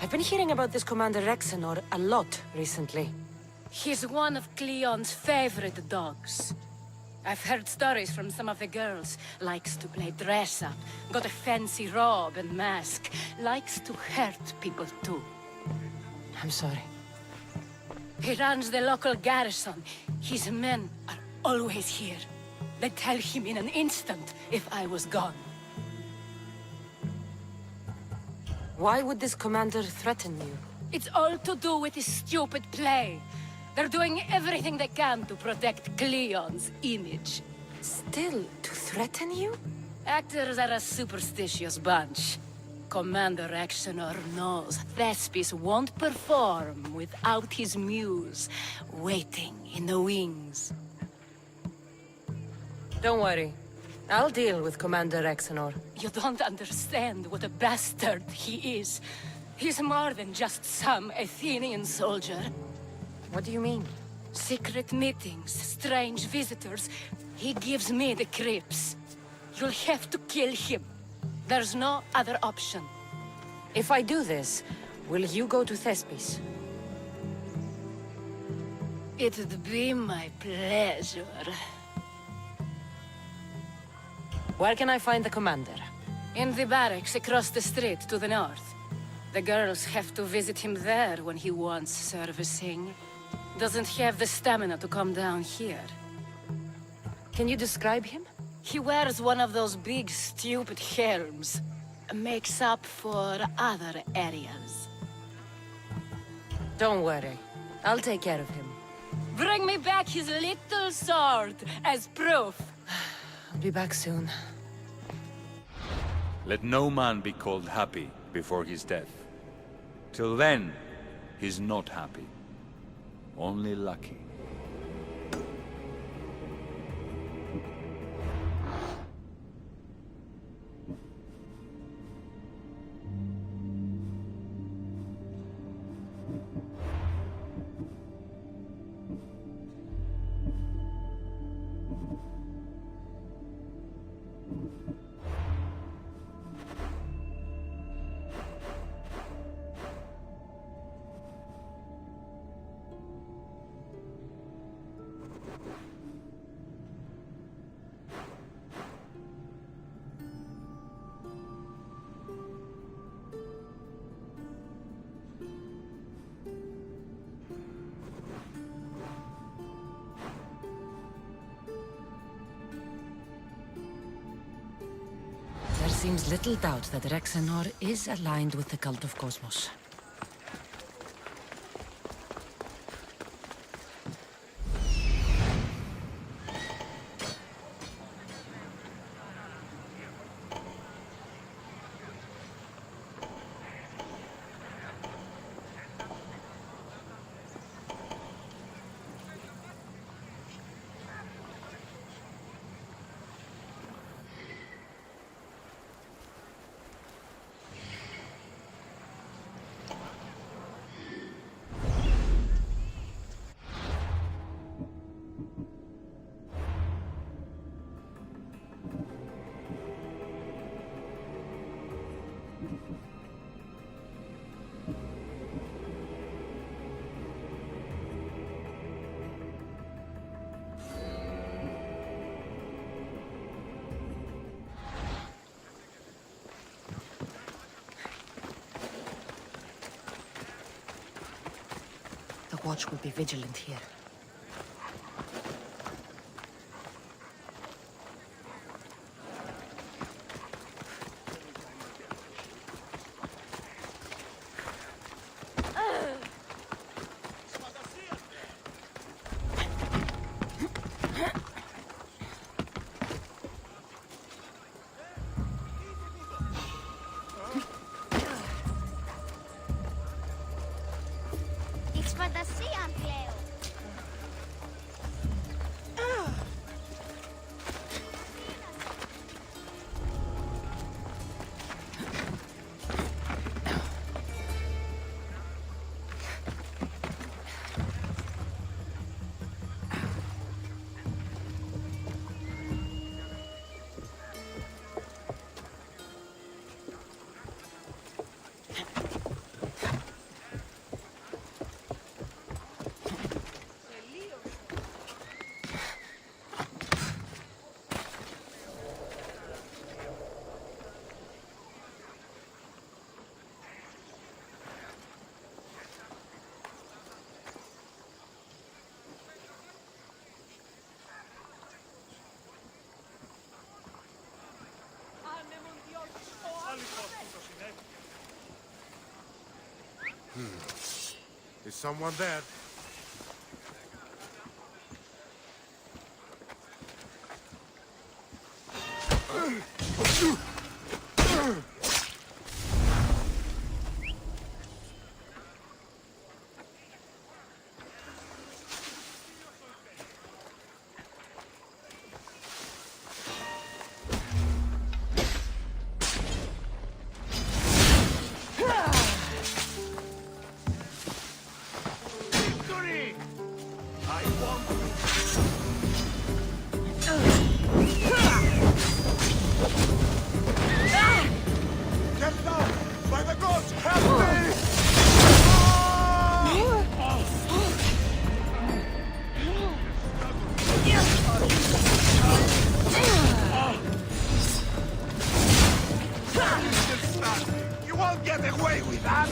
I've been hearing about this Commander Exenor a lot recently. He's one of Cleon's favorite dogs. I've heard stories from some of the girls. Likes to play dress-up, got a fancy robe and mask. Likes to hurt people too. I'm sorry. He runs the local garrison. His men are always here. They'd tell him in an instant if I was gone. Why would this commander threaten you? It's all to do with his stupid play. They're doing everything they can to protect Cleon's image. Still, to threaten you? Actors are a superstitious bunch. Commander Exenor knows Thespis won't perform without his muse waiting in the wings. Don't worry. I'll deal with Commander Exenor. You don't understand what a bastard he is. He's more than just some Athenian soldier. What do you mean? Secret meetings, strange visitors. He gives me the creeps. You'll have to kill him. There's no other option. If I do this, will you go to Thespis? It'd be my pleasure. Where can I find the commander? In the barracks across the street to the north. The girls have to visit him there when he wants servicing. Doesn't have the stamina to come down here. Can you describe him? He wears one of those big, stupid helms. Makes up for other areas. Don't worry. I'll take care of him. Bring me back his little sword as proof. I'll be back soon. Let no man be called happy before his death. Till then, he's not happy. Only lucky. There seems little doubt that Rexenor is aligned with the cult of Cosmos. Watch will be vigilant here. It's fantasía, Cleo. Is someone there? You won't get away with that!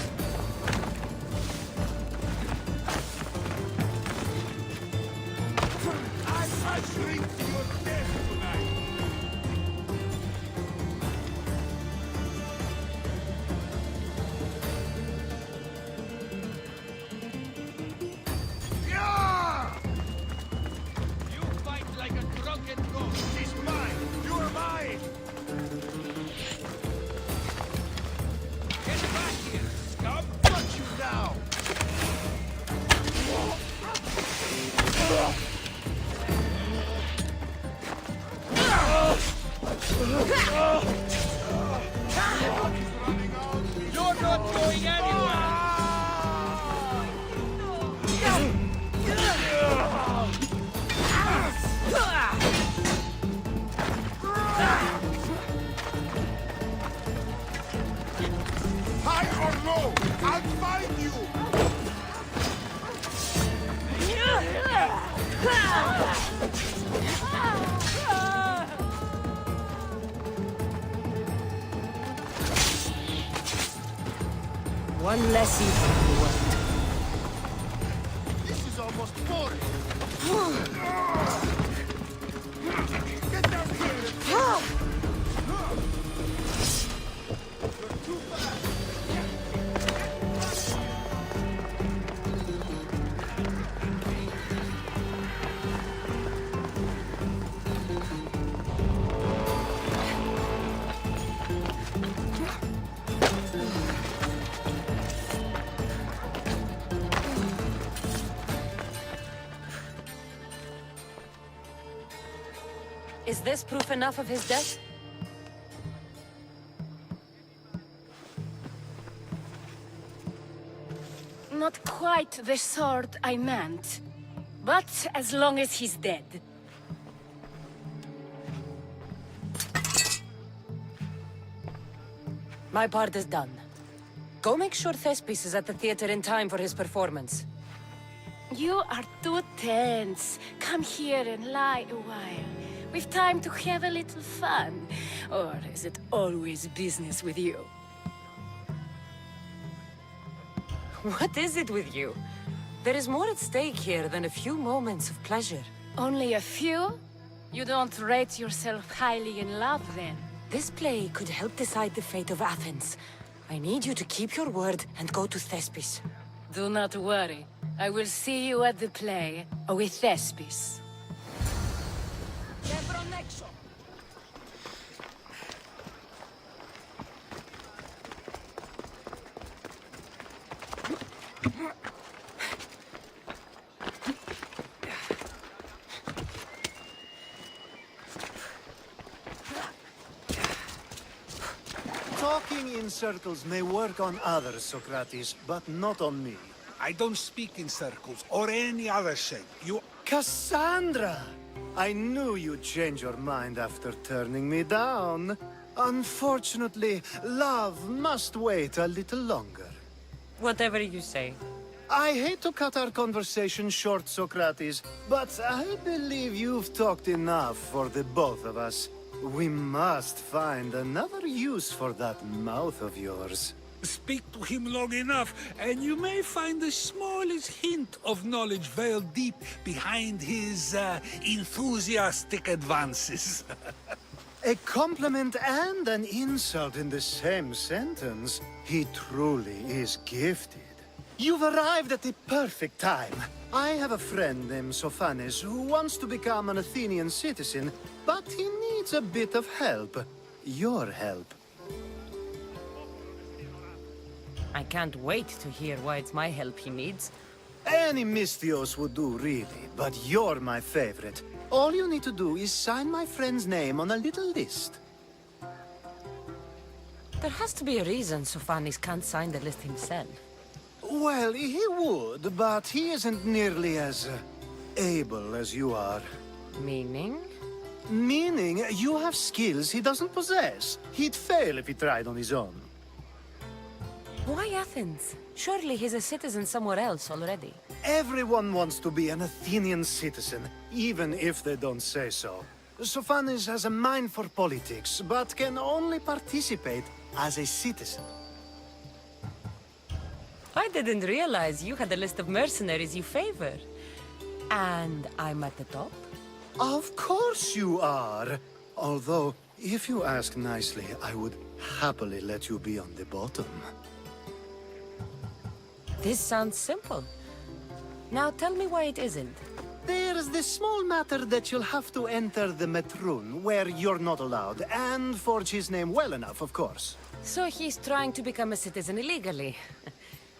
I shrink to your death tonight! Yeah! You fight like a drunken ghost! She's mine! You're mine! Get back here, scum! Got you now! You're not going anywhere! High or low, I'll find you! One less evil in the world. This is almost boring! Get down here! You're too fast! Is this proof enough of his death? Not quite the sort I meant. But as long as he's dead. My part is done. Go make sure Thespis is at the theater in time for his performance. You are too tense. Come here and lie a while. We've time to have a little fun. Or is it always business with you? What is it with you? There is more at stake here than a few moments of pleasure. Only a few? You don't rate yourself highly in love, then? This play could help decide the fate of Athens. I need you to keep your word and go to Thespis. Do not worry. I will see you at the play with Thespis. Talking in circles may work on others, Socrates, but not on me. I don't speak in circles or any other shape. You... Cassandra! I knew you'd change your mind after turning me down. Unfortunately, love must wait a little longer. Whatever you say. I hate to cut our conversation short, Socrates, but I believe you've talked enough for the both of us. We must find another use for that mouth of yours. Speak to him long enough, and you may find the smallest hint of knowledge veiled deep behind his enthusiastic advances. A compliment and an insult in the same sentence. He truly is gifted. You've arrived at the perfect time. I have a friend named Sophanes who wants to become an Athenian citizen, but he needs a bit of help. Your help. I can't wait to hear why it's my help he needs. Any Misthios would do, really, but you're my favorite. All you need to do is sign my friend's name on a little list. There has to be a reason Sophanes can't sign the list himself. Well, he would, but he isn't nearly as able as you are. Meaning? Meaning, you have skills he doesn't possess. He'd fail if he tried on his own. Why Athens? Surely he's a citizen somewhere else already. Everyone wants to be an Athenian citizen, even if they don't say so. Sophanes has a mind for politics, but can only participate as a citizen. I didn't realize you had a list of mercenaries you favor. And I'm at the top? Of course you are. Although, if you ask nicely, I would happily let you be on the bottom. This sounds simple. Now tell me why it isn't. There's the small matter that you'll have to enter the Metroon, where you're not allowed, and forge his name well enough, of course. So he's trying to become a citizen illegally.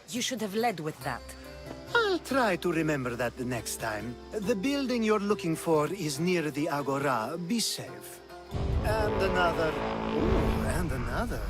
You should have led with that. I'll try to remember that the next time. The building you're looking for is near the Agora. Be safe. And another. Ooh, and another.